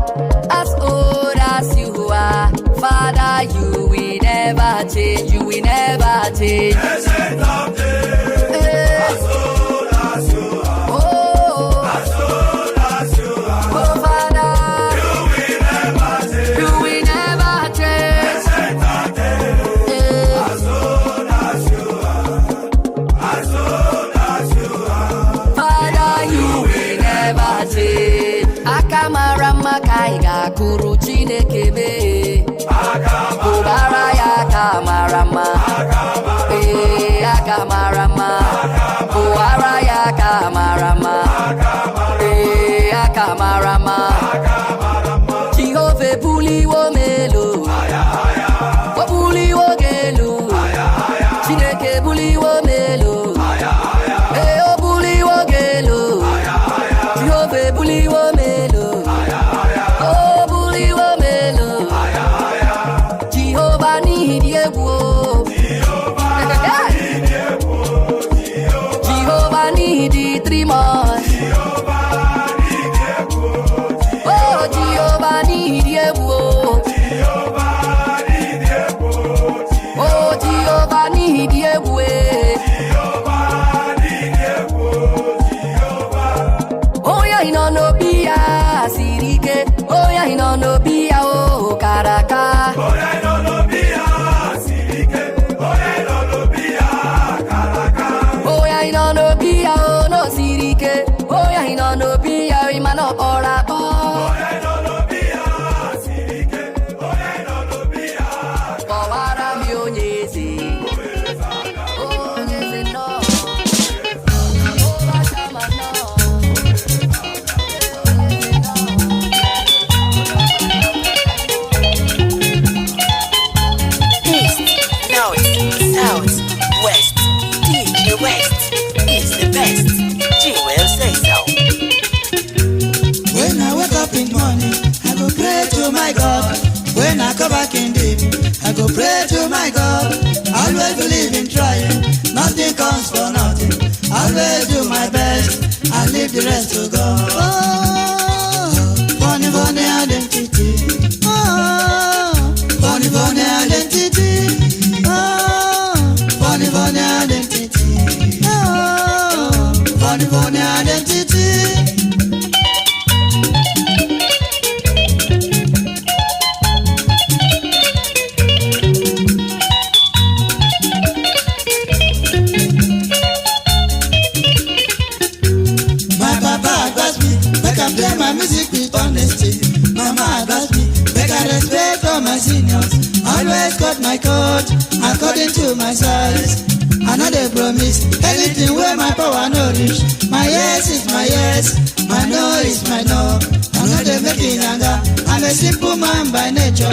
as old as you are, Father, you will never change, you will never change. Ancient of days, hey. As old as you are, oh, as old as you are, oh, Father, you will never change, you will never change. Akamarama kaiga kuru Chineke me. Kubara ya kamarama. Akamarama. Kubara ya kamarama. Akamarama. Jehovah buli wo melo. Wo buli wo gelu. Chineke buli wo melo. O buli wo gelu. Jehovah buli wo melo. Jehovah need 3 more. Oh, Jehovah need you. Oh, Jehovah need you. Oh, yeah, no bia sirike. Oh, yeah, no bia oh karaka. Oh, yeah, no bia sirike. Oh, yeah, no bia karaka. Oh, yeah, no bia oh no sirike. Oh, yeah, no bia imano orabo. Oh, yeah, no bia sirike. Oh, yeah, no bia. Powara mi onyezi. Oh, onyezi no. Oh, bashama no. South, West, DJ West is the best. G will say so. When I wake up in the morning, I go pray to my God. When I come back in the evening, I go pray to my God. Always believe in trying, nothing comes for nothing. Always do my best, I leave the rest to God. Oh, funny, funny identity. Oh, funny, funny identity. Funny, funny identity. Oh, funny, funny identity. My papa play my music with honesty. Mama advised me, make I respect all my seniors. Always cut my coat according to my size. I know they promise anything where my power no reach. My yes is my yes, my no is my no. I know they making anger. I'm a simple man by nature.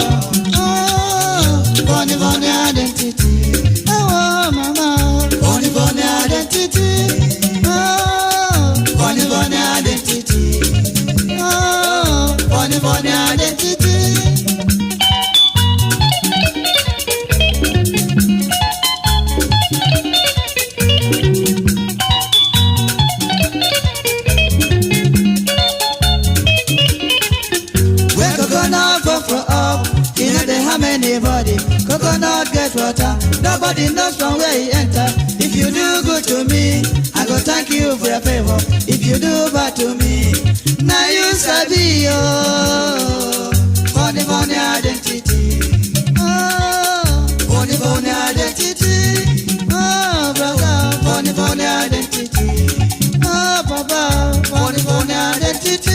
Oh, funny identity. Oh, mama, funny identity. Oh, funny identity. Oh, funny identity. Anybody, coconut get water. Nobody knows from where he enter. If you do good to me, I go thank you for your favor. If you do bad to me, now you sabi oh, funny identity. Oh, funny identity. Oh, brother, funny identity. Oh, papa, funny identity.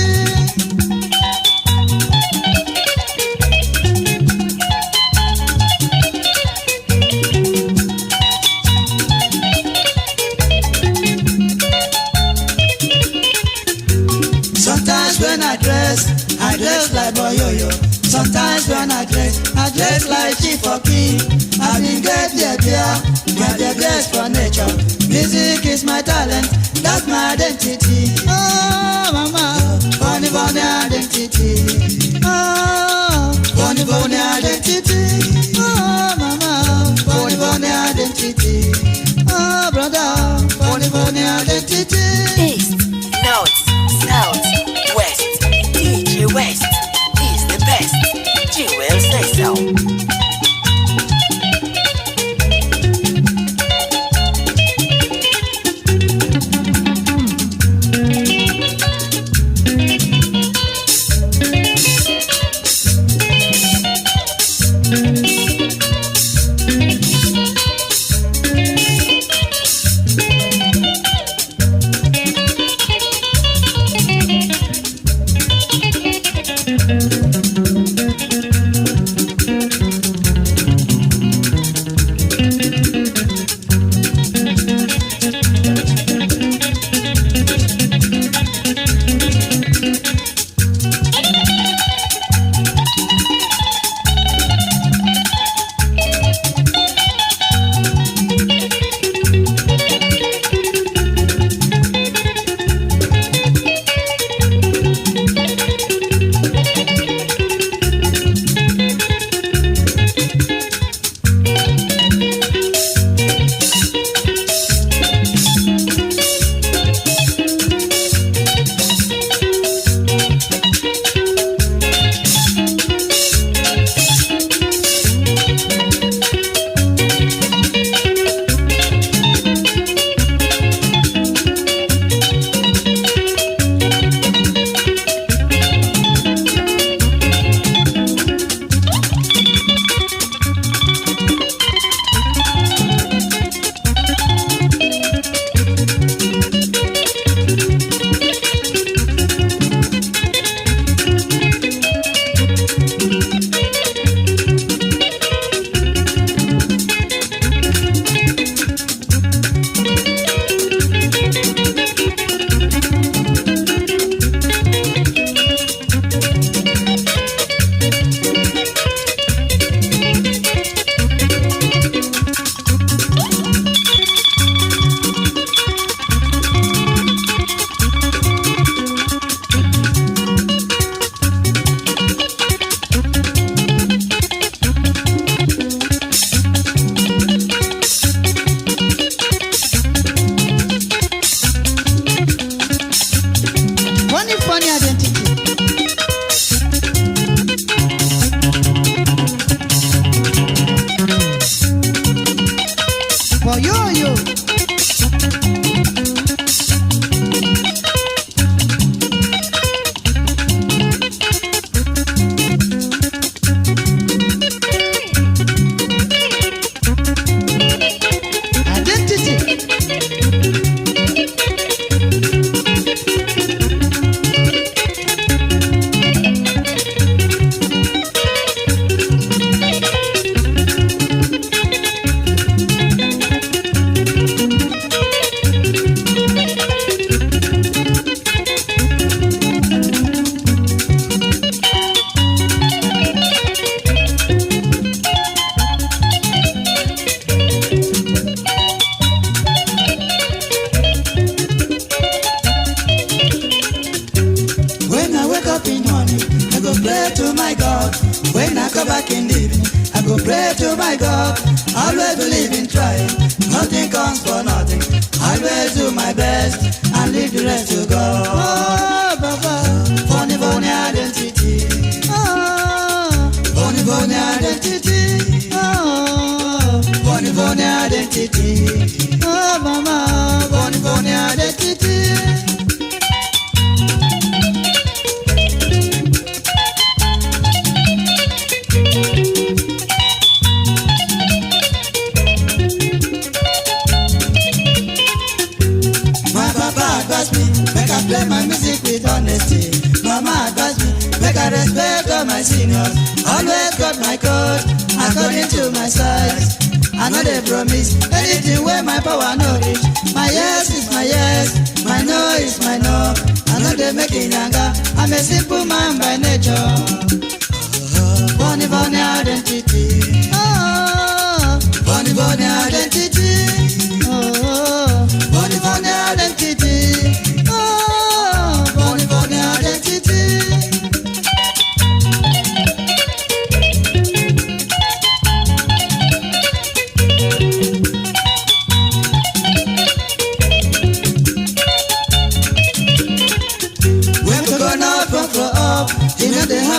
I dress like Boyoyo. Sometimes when I dress like Chief or King. I been get the best for nature. Music is my talent, that's my identity. Oh, mama, funny identity. Oh, funny identity. Oh, mama, funny identity. Oh, brother, funny identity. East, North, South, West. DJ West is the best. You will say so. pray to my God. When I come back in the evening, I go pray to my God. Always believe in trying. Nothing comes for nothing. Always do my best and leave the rest to God. Oh, Baba, funny, funny identity. Oh, funny, funny identity. Oh, funny, funny identity. Oh, Mama, funny, funny identity. Play my music with honesty. Mama advised me, make I respect all my seniors. Always got my code, according to my size. I know they promise anything where my power no reach. My yes is my yes, my no is my no. I know they make it younger, I'm a simple man by nature. Funny, funny identity. Oh, funny, funny identity. Oh, funny, funny identity.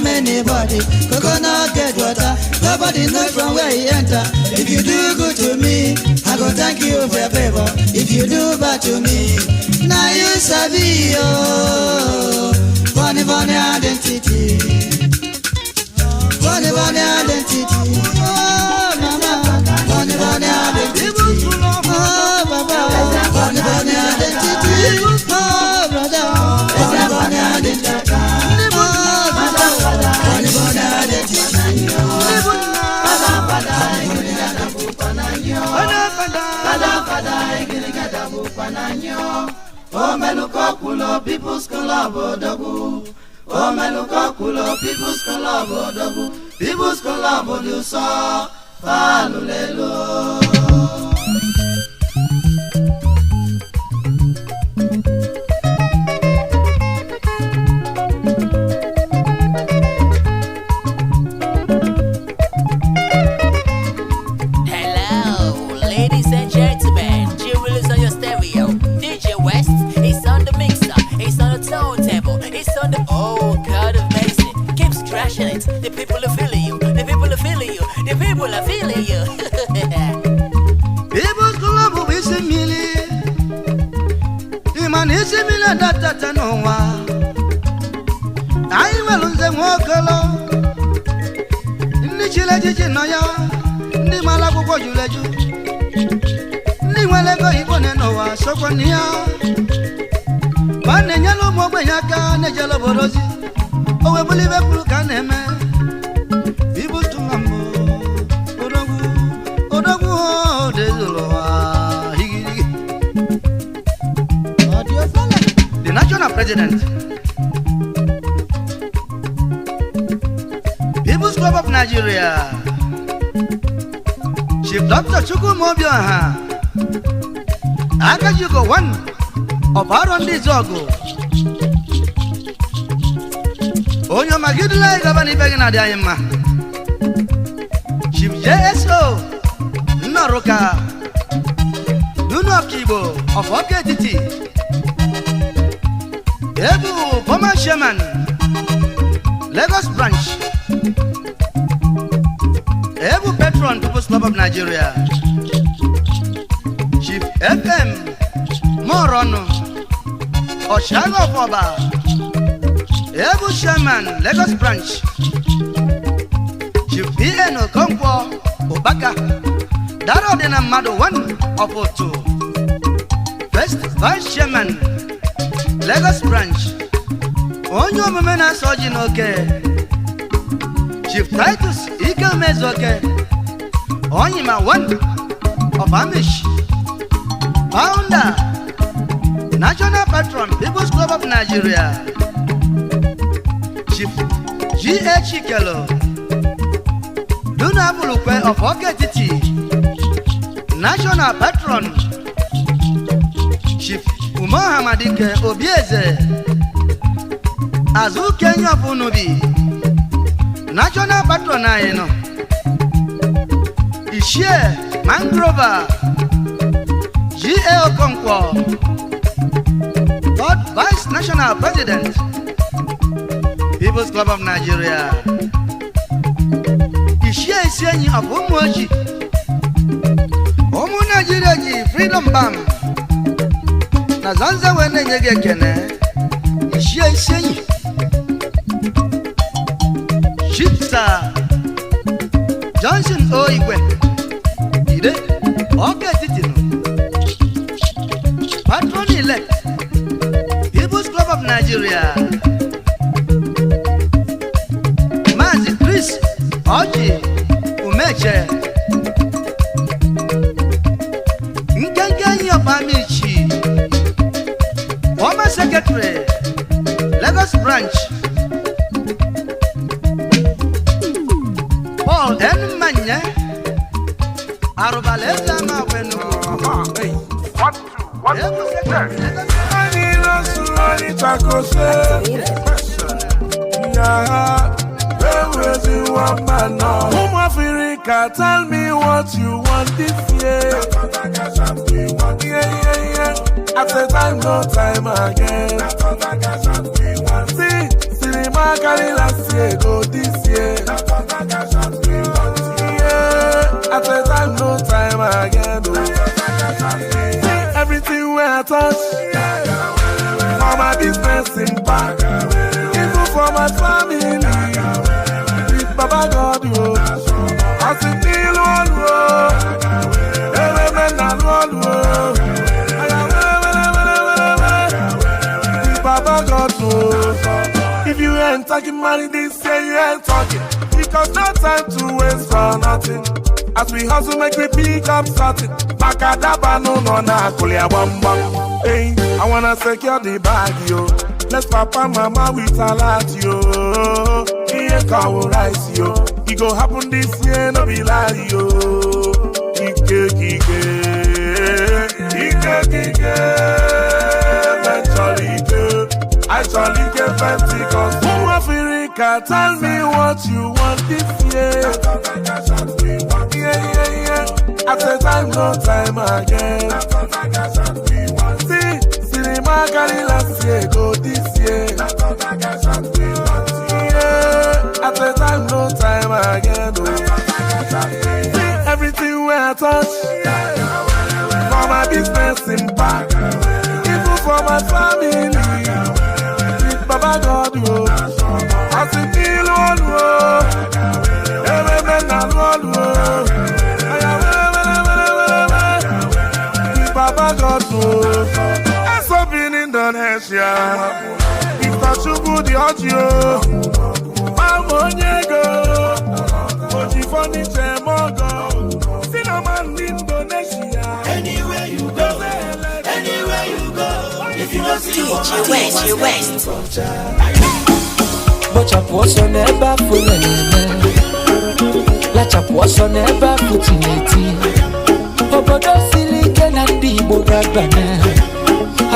Anybody, coconut get water. Nobody knows from where he enter. If you do good to me, I go thank you for your favor. If you do bad to me, now you sabi yo. Funny, funny identity. Funny, funny identity. Oh, mama. Funny, funny identity. Oh, baba. Funny, funny identity. Oh, brother. Funny, funny identity. Omelukokulo People's Club Odogu. Omelukokulo People's Club Odogu. People's Club Oduso Falulelo. The people are feeling you. The people are feeling you. The people are feeling you. People's Club is a million. The man is a million that no one. I will lose them walk alone. In the Chile, Noya, the Malago, you let you. The Malago, you want to know, so for near. One yellow Mobayaka and a yellow Borosi. Oh, I believe a blue can. People to Odogu, the national president, People's Club of Nigeria, Chief Dr. Chukwumobioha, Akajugo one of Aaron Dizogo. Onyo magidula gabani begina diayema. Chief JSO Naroka Duno Kibo of OKTT. Ebu former chairman Lagos branch. Ebu patron People's Club of Nigeria. Chief FM Morono Oshago Foba. Ebu Sherman, Lagos branch. Chief B.N. Okonkwo, Obaka. Daro Dena Mado 1 of O2. First Vice Chairman, Lagos branch. Onyo Mumena Sojin Oke. Chief Titus Ike Mezoke. Onyima 1 of Amish. Founder, National Patron, People's Club of Nigeria. Chief G.H. Ikelo, Duna Bulukwe of OKTT, National Patron, Chief Umar Hamadike Obieze, Azu Kenya Punubi, national patron anyị nọ Ishie Mangrover G.A. Okonkwo third vice national president People's Club of Nigeria Ishie Isienyi of Umuoji Umu Nigeria ji Freedom Bam na Zanza wene nyege kene Ishie Isienyi Chipsa Johnson Oigwe Ide Oke Titino Patron elect People's Club of Nigeria Mazi Chris Oji Umeche Nkenkenyi Opamichi Former Secretary Lagos Branch Paul N. Manye Arubaleza Mawenu Africa, tell me what you want this year. At the time, no time again. See, cinema carry last year, go this year. At the time, no time again. See, everything where I touch, for my business impact, even for my family, with Baba God, I see feel all every man and all Baba God knows. If you ain't talking money this year, you ain't talking. Because no time to waste for nothing. As we hustle, make we pick up something. Makadaba no na kulia bam bam. Hey, I wanna secure the bag, yo. Let's papa mama with a lot, yo. Here cow rice, yo. It go happen this year, no be lie, yo. Ike. I shall get Pentecost. Africa, tell me what you want this year. At the time, no time again. See, cinema carry last year, go this year. At the time, no time again. See, everything where I touch, for my business impact, even for my family. Baba God, I see feel all every man and all Baba God knows. I saw been in Indonesia. If I should go the audio, I'm on go. Oji funny Mogo. Cinnamon Indonesia. Anywhere you go, if you don't see DJ West. But chapuoso never La chapuoso never futineti. Obodo silike na ndi Igbo gabana.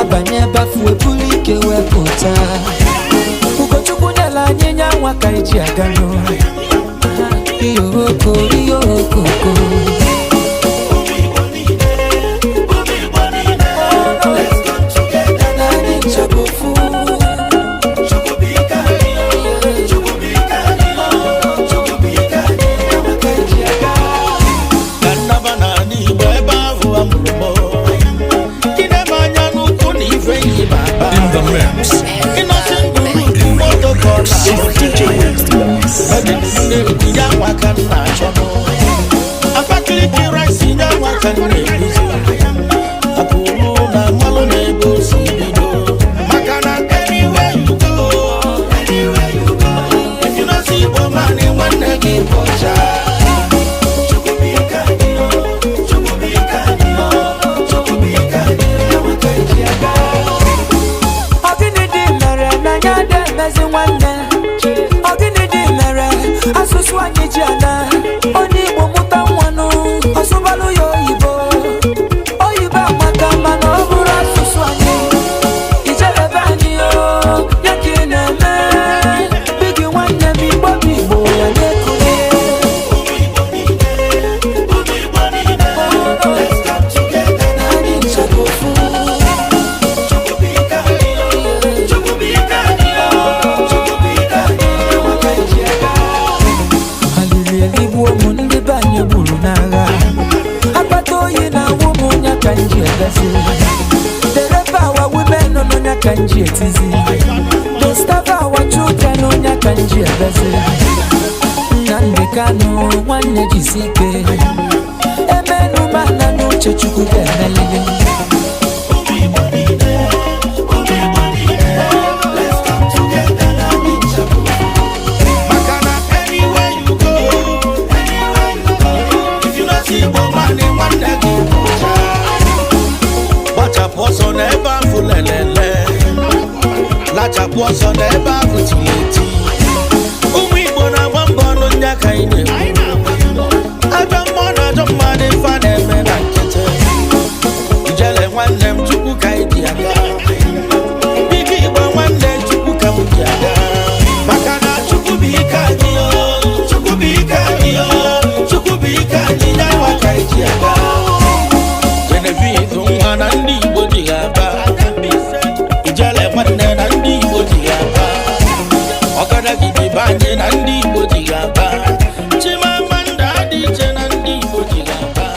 Abanye bafu ebulike wepụta. Ugochukwu nyela anyị nyanwa ka eji agano. Iyo koko. kanji ebezi. The rapper our women no nya kanji etizi. The star our children no nya kanji ebezi. Nande kano wane jisike. Emenu mana no chechuku benelele. Wacha never fulelele. Lacha poso never futility. Umwibo na wambono nyaka ine. Adamona jomane fane mena kete. Ijele wane mchuku kaidiaga. Bigi iba wane chuku kamudiaga. Makana chuku bika niyo. Chuku bika niyo. Chuku bika niyo wakaidiaga. Genevieve umwana ndi bodigaba. Ijele wane na ndi bodigaba. Okada gidi banye na ndi bodigaba. Chimamanda DJ na ndi bodigaba.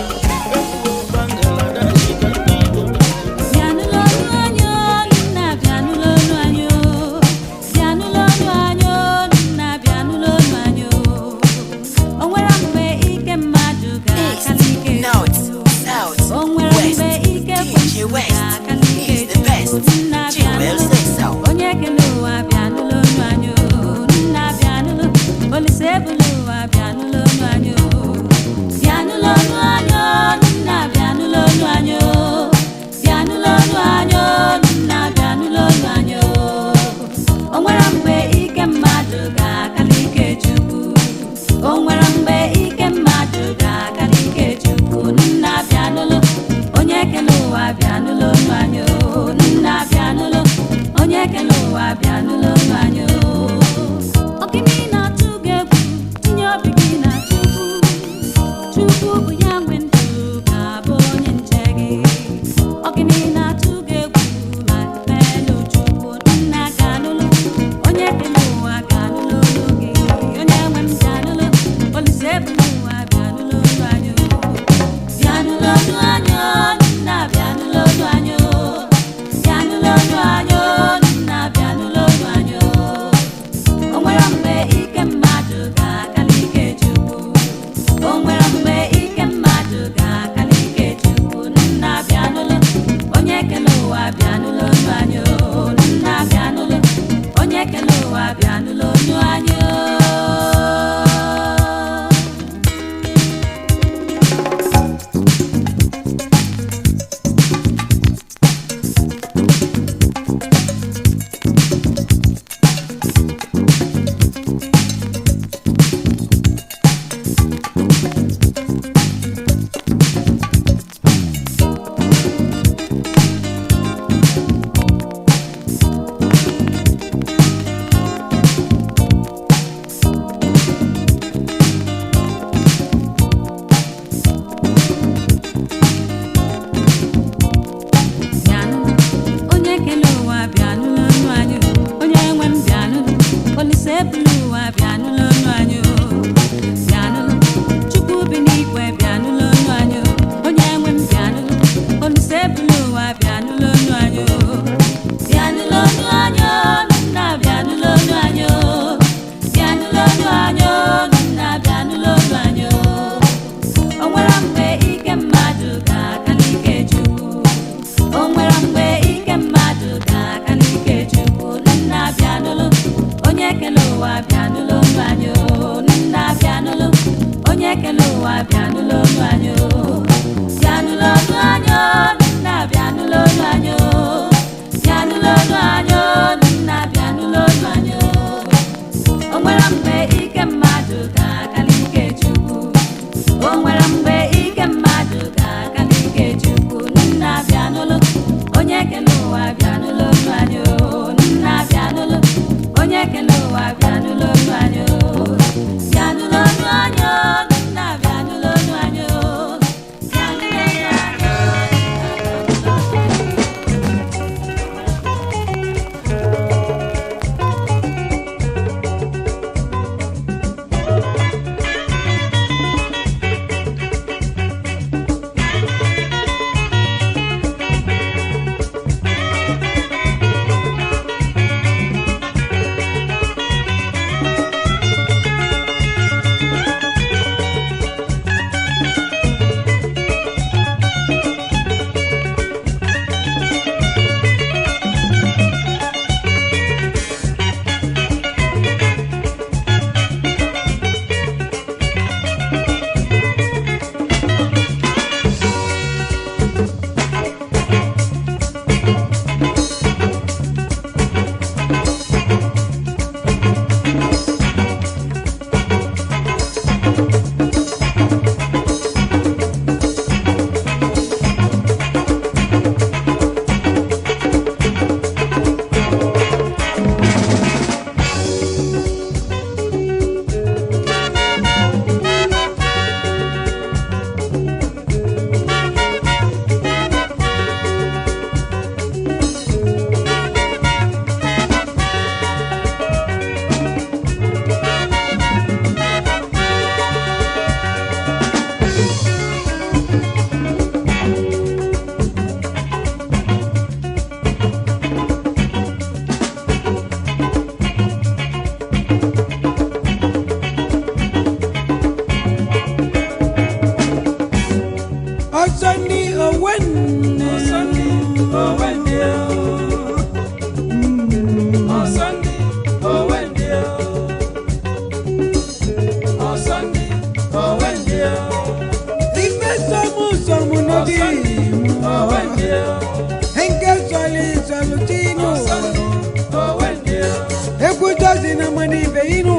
mani beinu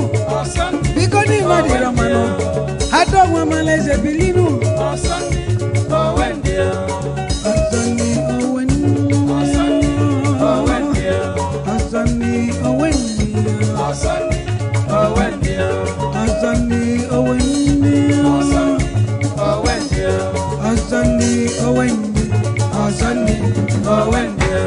biko ni madi romano hado wa maleze bilinu Asani Owendia Asani Owendia Asani Owendia Asani Owendia Asani Owendia Asani Owendia Asani Owendia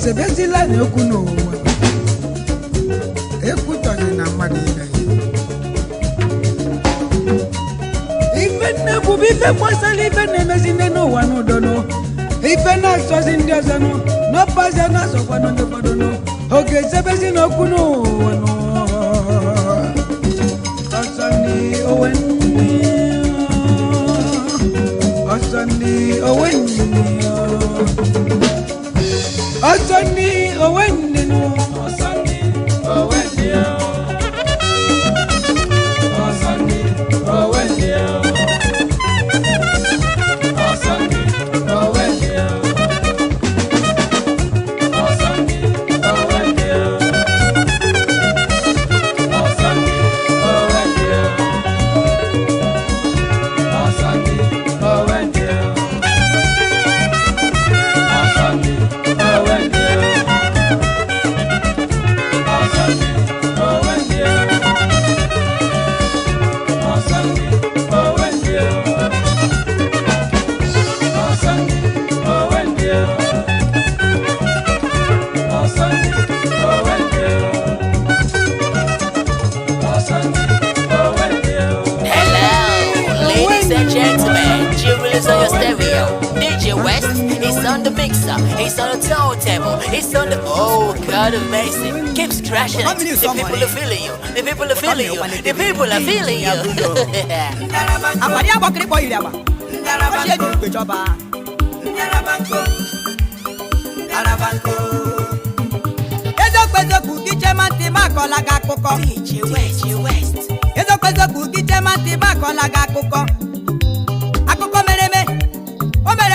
sebezila ni okuno wa ekutoni na mmadụ ibe na bu bife kwasali ibe na emezinde n'ụwa n'udono ife na asọzi ndị ọzọ no paze na asọkwa no ndekwado no oge sebezi na okuno wa no Asani Owenni Asani Owenni Asani Owenni no Asani Owenni Asani Owenni Asani Owenni Asani Owenni Asani On your stereo, DJ West, he's on the mixer, he's on the turntable, he's on the God amazing, keeps crashing. The people are feeling you, the people are feeling you, the people are feeling you.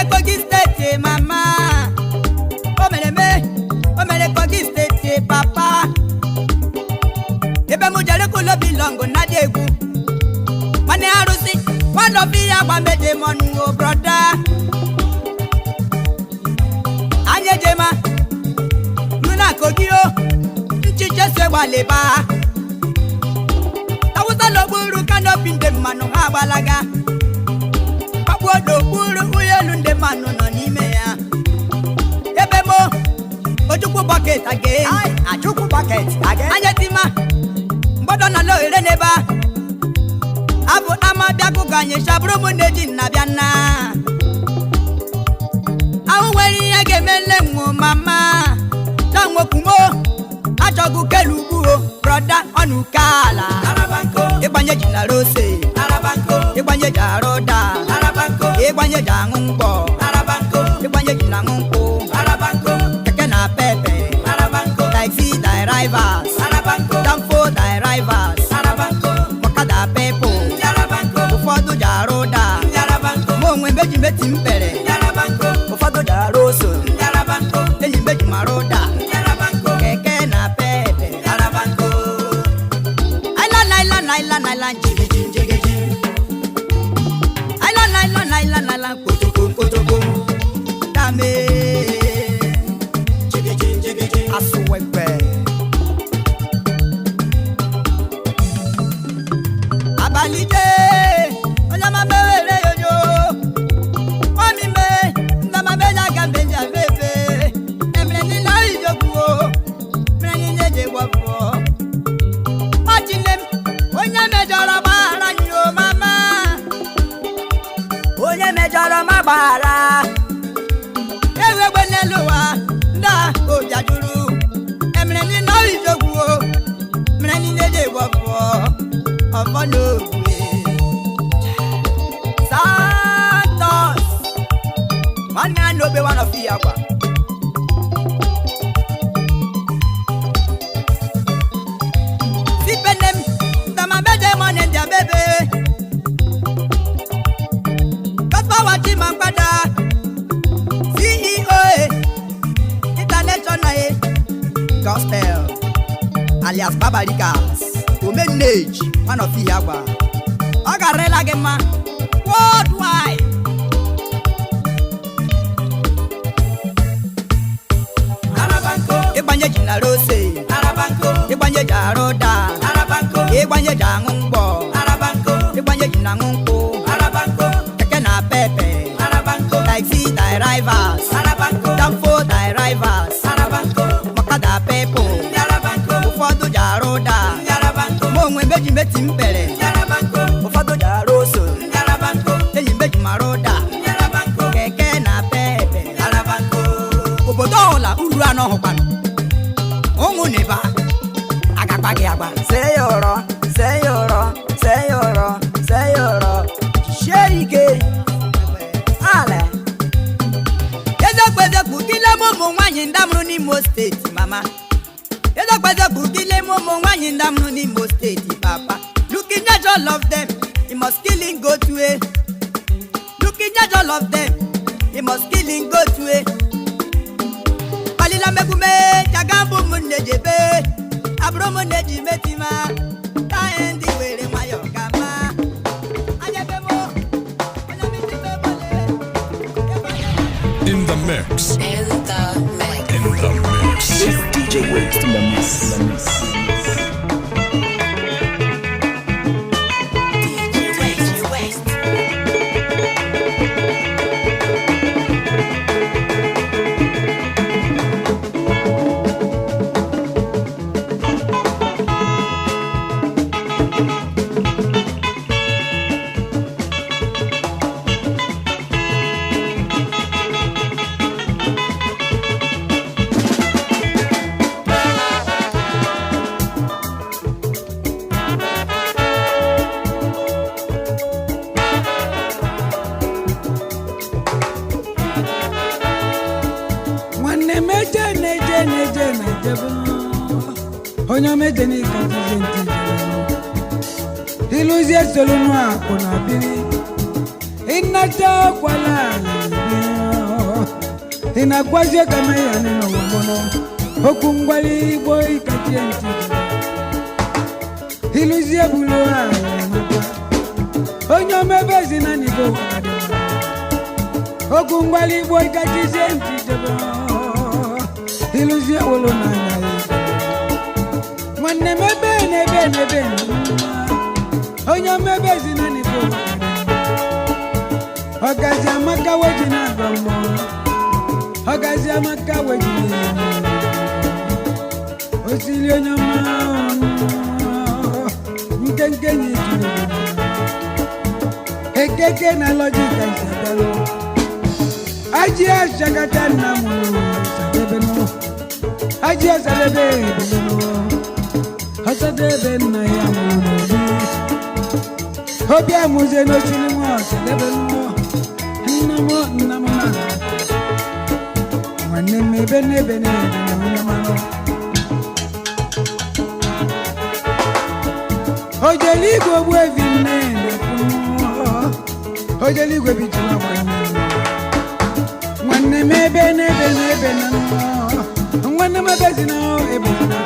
Kogi State, mama. Omele Kogi State, papa. Ebe mujale kulo bilongo na degu. Mane harusi, wano biya wamede monu brother. leba tawusa lo buru kanopi nde manu ha gbalaga papodo buru uyelu nde manu no n'ime ya ebe mo ojukwu bucket again ajukwu bucket again anyetima mbodo na lo ire neba abu ama biaku ganye shabru mu neji na biana awu weri ya gemele mu mama tanwo kumo ajogu kelubu o brother onukala arabanko igbanye jina rose arabanko igbanye jaroda arabanko igbanye jangungbo arabanko igbanye jina ngungbo arabanko keke na pepe arabanko taxi drivers arabanko danfo drivers arabanko makada pepo arabanko ufodu jaroda arabanko mo nwe meji meti mpere arabanko ufodu jaroso arabanko enyi meji maroda arabanko keke na pepe arabanko Island jigi jigi Island kotoko dame jigi asuwepe abalide onyama mere yoyo mami me ndama beja gambeja bebe emre ni na ijokuo mre ni neje gwafo matinem onye mejọrọ gbara nyo mama onye mejọrọ magbara ewegbe n'elu ụwa nda ojajuru emere ni na ijogbuo mere ni neje gwọfọ ọfọ n'ogwe Santos nwanne a n'obe one of ya gwa sipenem baby Papa Wachi Mampada CEO International Gospel alias Babalikas Omenage one of Yagba Ogarela Gema worldwide Arabanko Ibanye Jina Rose Arabanko Ibanye Jaroda Arabanko Ibanye Jangungbo Arabanko Ibanye Jina Ngungbo Arabanko Keke na pepe Arabanko Taxi drivers Arabanko Danfo drivers Arabanko Makada pepo Arabanko Ufodu Jaroda Arabanko Mongwe meji meti mpere Arabanko Ufodu Jaroso Arabanko Enyi meji maroda Arabanko Keke na pepe Arabanko Obodola uru ano hokpano Ongu neba Agakpagi agba Seyoro Sheike Ale Ezokweze kukile momo nwanyi ndamru n'Imo State mama Ezokweze kukile momo nwanyi ndamru n'Imo State papa Looking at all of them he must kill him go to a Looking at all of them he must kill him go to a Palila mekume Jagambu munejebe Abro muneji metima Taendi were mayokama In the mix. It's DJ Waste in the mix. Onye mejeni kanti iluzie solunu akuna biri inacha kwala inagwaje kama yani no wono okungwali boy katienti iluzie bulwa onye mebezi na nibo okungwali boy katienti iluzie wolo na Nwanne mebe nebe onye mebe zina ni bo Ogazi amaka weji na gomo Ogazi amaka weji Osili onye ma Nkenke ni tuni Ekeke na logika isabelo Aji ashagata na mu sadebe no Aji asadebe no Asadebe na ya mu Obi amuze no chini mo sadebe no Namo na Mwane mebe nebe namo Ojeligwe bwevi nende Ojeligwe bichula mwane mebe nebe namo Mwane mebe zina ebezina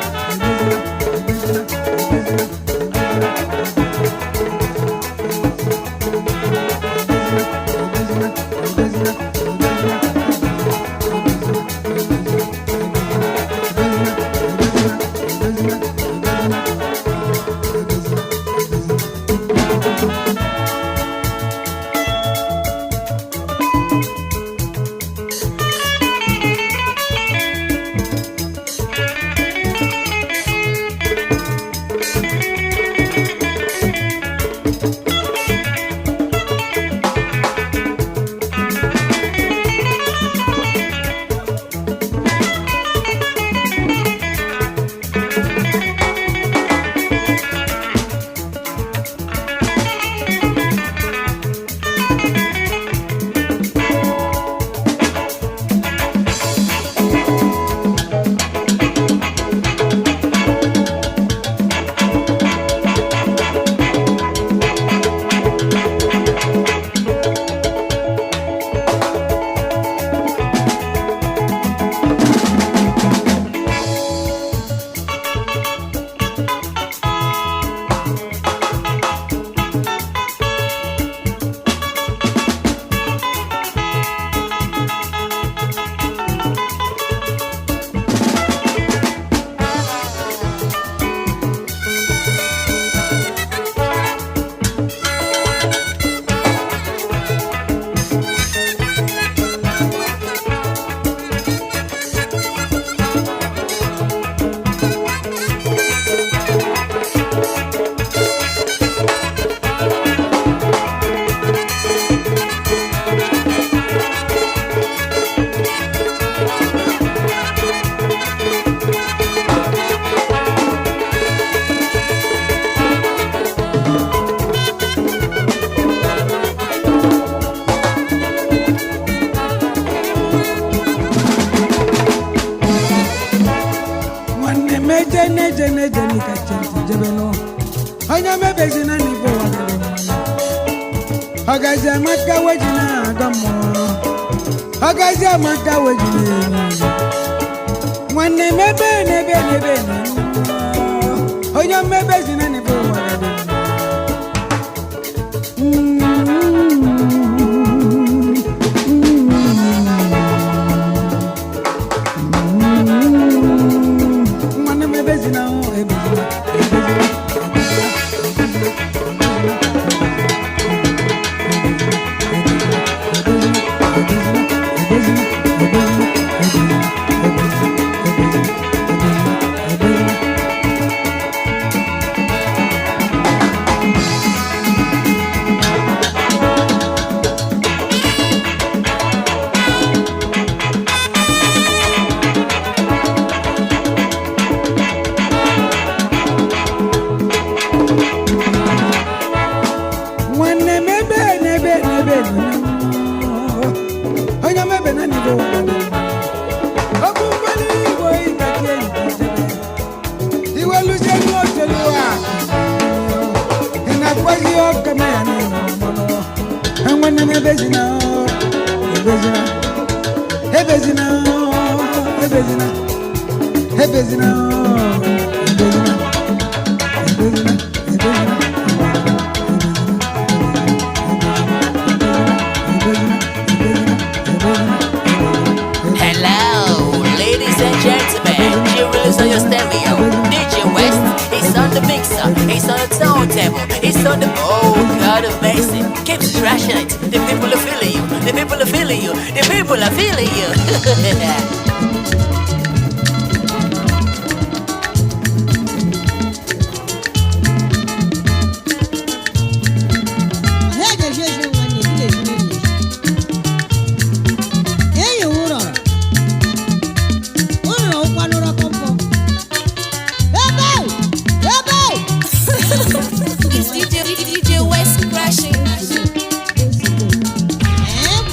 Ogazi amaka wejina gamo Ogazi amaka wejina Mwane mebe nebe Onya mebe zina ni bo Mwane mebe zina Hello, ladies and gentlemen, G-Release on your stereo, DJ West. on the God amazing. Keep thrashing it. The people are feeling you. The people are feeling you. The people are feeling you.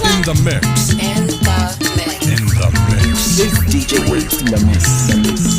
In the mix. It's DJ Waves in the mix.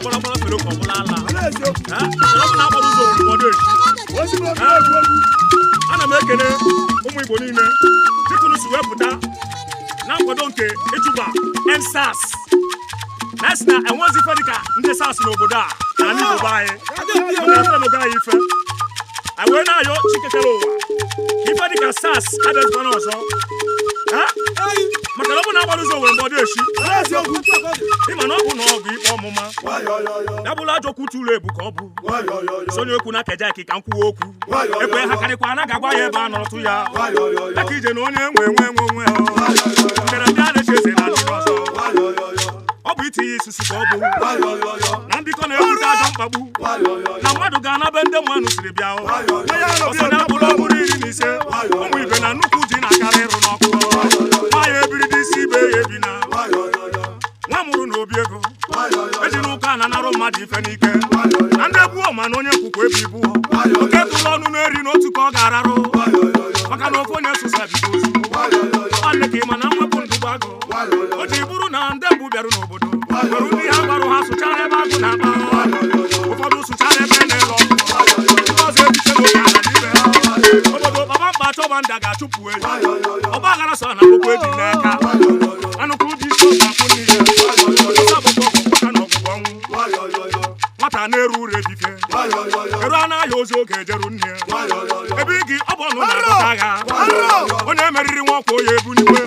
bọrọ bọrọ fere ko bọla ala ha sọrọ na akpọrọ ụzọ obodo echi ana m ekele ụmụ Igbo niile dịkụrụ si wepụta na nkwado nke Ejuba EndSARS na enwezi ife dịka ndị SARS n'obodo a na ndị Igbo anyị ife anyị wee na-ayọ chikekere ụwa ife dịka SARS adịzikwana ọzọ maka na ọ bụ na agbara ụzọ were mgbọdụ echi ịma na ọ bụ na ọgụ ikpe ọmụma ya bụla ajọ kwutu ụlọ ebu ka ọ bụ sonye okwu na keja eki ka m kwuo okwu ekwe ha karịkwa anaghị agwa ya ebe a nọrọtụ ya aka ije na onye nwe mberede a na-eche eze na ndị ọzọ ọ bụ itinye isusu ka ọ bụ na mbikọ na-ebute ajọ mkpagbu na mmadụ ga-anabe ndị mmanụ siri bịa ọsọ na mkpụrụ ọbụrụ 15 ụmụ ibe na nnukwu ji na-akarị ịrụ n'ọkụ nwaanyị ebiri dị isi ibe ya ebina nwa mụrụ na obi ego eji n'ụka na narụ mmadụ ife n'ike na ndị egbuo ma na onye nkwukwu ebe ibuo oke tụrụ ọnụ na-eri n'otu ka ọ ga-ararụ maka na ofe onye sụsa bido ozu nwanne ka ịma na mwepụ ndụgbu agụ o ji bụrụ na ndị mbụ bịarụ n'obodo nwere ndị ha gbarụ ha sụchara ebe agụ na-akpa ụfọdụ sụchara ebe na-ele ọkụ ndị ọzọ ebiche n'oge ala n'ime ha obodo kpaba mkpa chọba ndị ga-achụpụ eji ọgba aghara so na akwụkwọ eji n'aka anụkwu dị isi oge akwụ niile ọka na ọgwụgwọ ọnwụ nwata na-eru uru ebife eru a na-ahịa ozi oge ejeru nne ebe igi ọ bụ ọnụ na-adọta agha onye meriri nwa ọkwa onye ebu n'igwe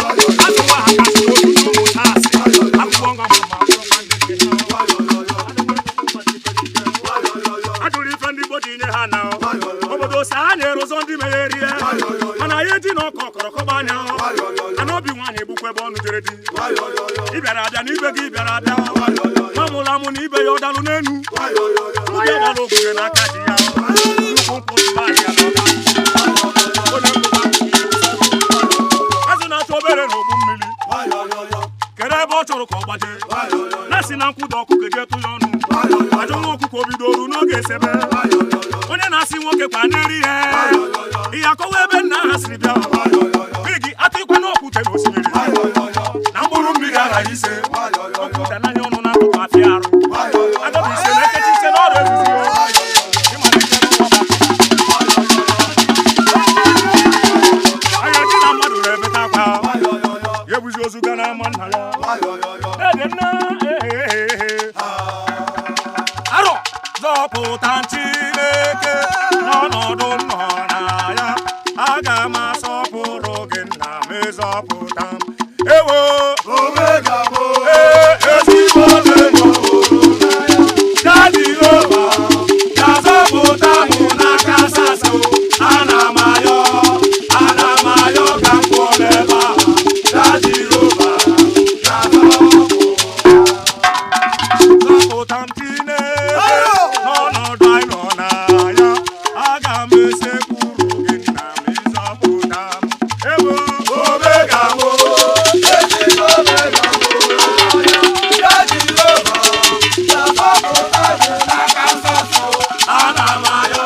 azụ nwa ha kasị n'otu ndị ụmụ taasị akwụkwọ ngwa ajụrụ ife ndị Igbo ji nye ha na obodo sa ha nyere ụzọ ndị megherie mana ya eji na ọkọ kọrọkọba anya ana obi nwaanyị egbukwa ebe ọnụ jere di ị bịara abịa na ibe gị bịara abịa mamụla mụ na ibe ya ọdalụ n'enu ndị agbara ogige n'aka ji ya nnukwu nkwụ ahịa azụ na-atụ obere n'ogbu mmiri kedu ebe ọ chọrọ ka ọ gbaje na si na nkwụda ọkụkọ eji etụ ya ọnụ ajọ nwa ọkụkọ bidoru n'oge esebe onye na-asị nwoke kwa na-eri ihe akọwa ebe nna ha siri bịa bigi atụ ikwe n'okwute na osimiri na mkpụrụ mmiri aghaghị ise okwute n'anya ọnụ na akụkụ afịa arụ agọbụ ise na-ekechi ise n'ọrụ ezizi anya ji na mmadụ na-ebeta akwa ya ebuzi ozu ga n'ama nna ya ede nna arọ zọpụta Chineke n'ọnọdụ nọ na ya aga m asọpụrụ gị nna m ịzọpụta m ewo omega bụ ezigbo dadi oba ya zọpụta m n'aka sasụ ana m ayọ ka m kwụọ n'ebe ahụ dadi oba ya zọpụta m Chineke n'ọnọdụ anyị nọ na ya aga m esekpuru gị nna m ịzọpụta m ewo omega bụ ezigbo omega bụ dadi oba ya zọpụta m n'aka sasụ ana m ayọ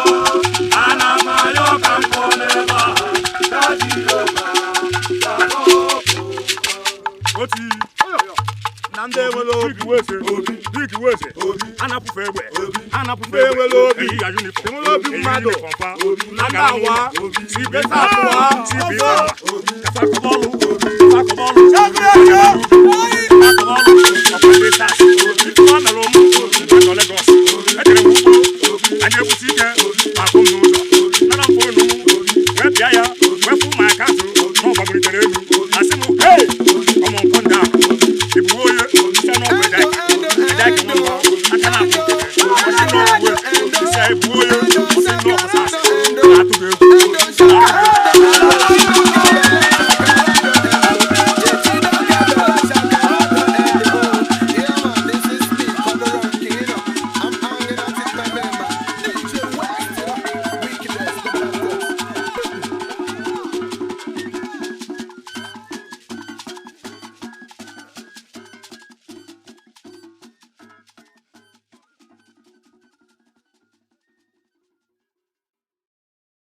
ka m kwụọ n'ebe ahụ dadi oba ya oti na ndị enwere obi weze big weze anapụfe egbe anapụfe enwere obi ya uniform enwere obi mmadụ na ga-awa si beta atụwa si bita kafakọbọlụ ọkwa ndị sas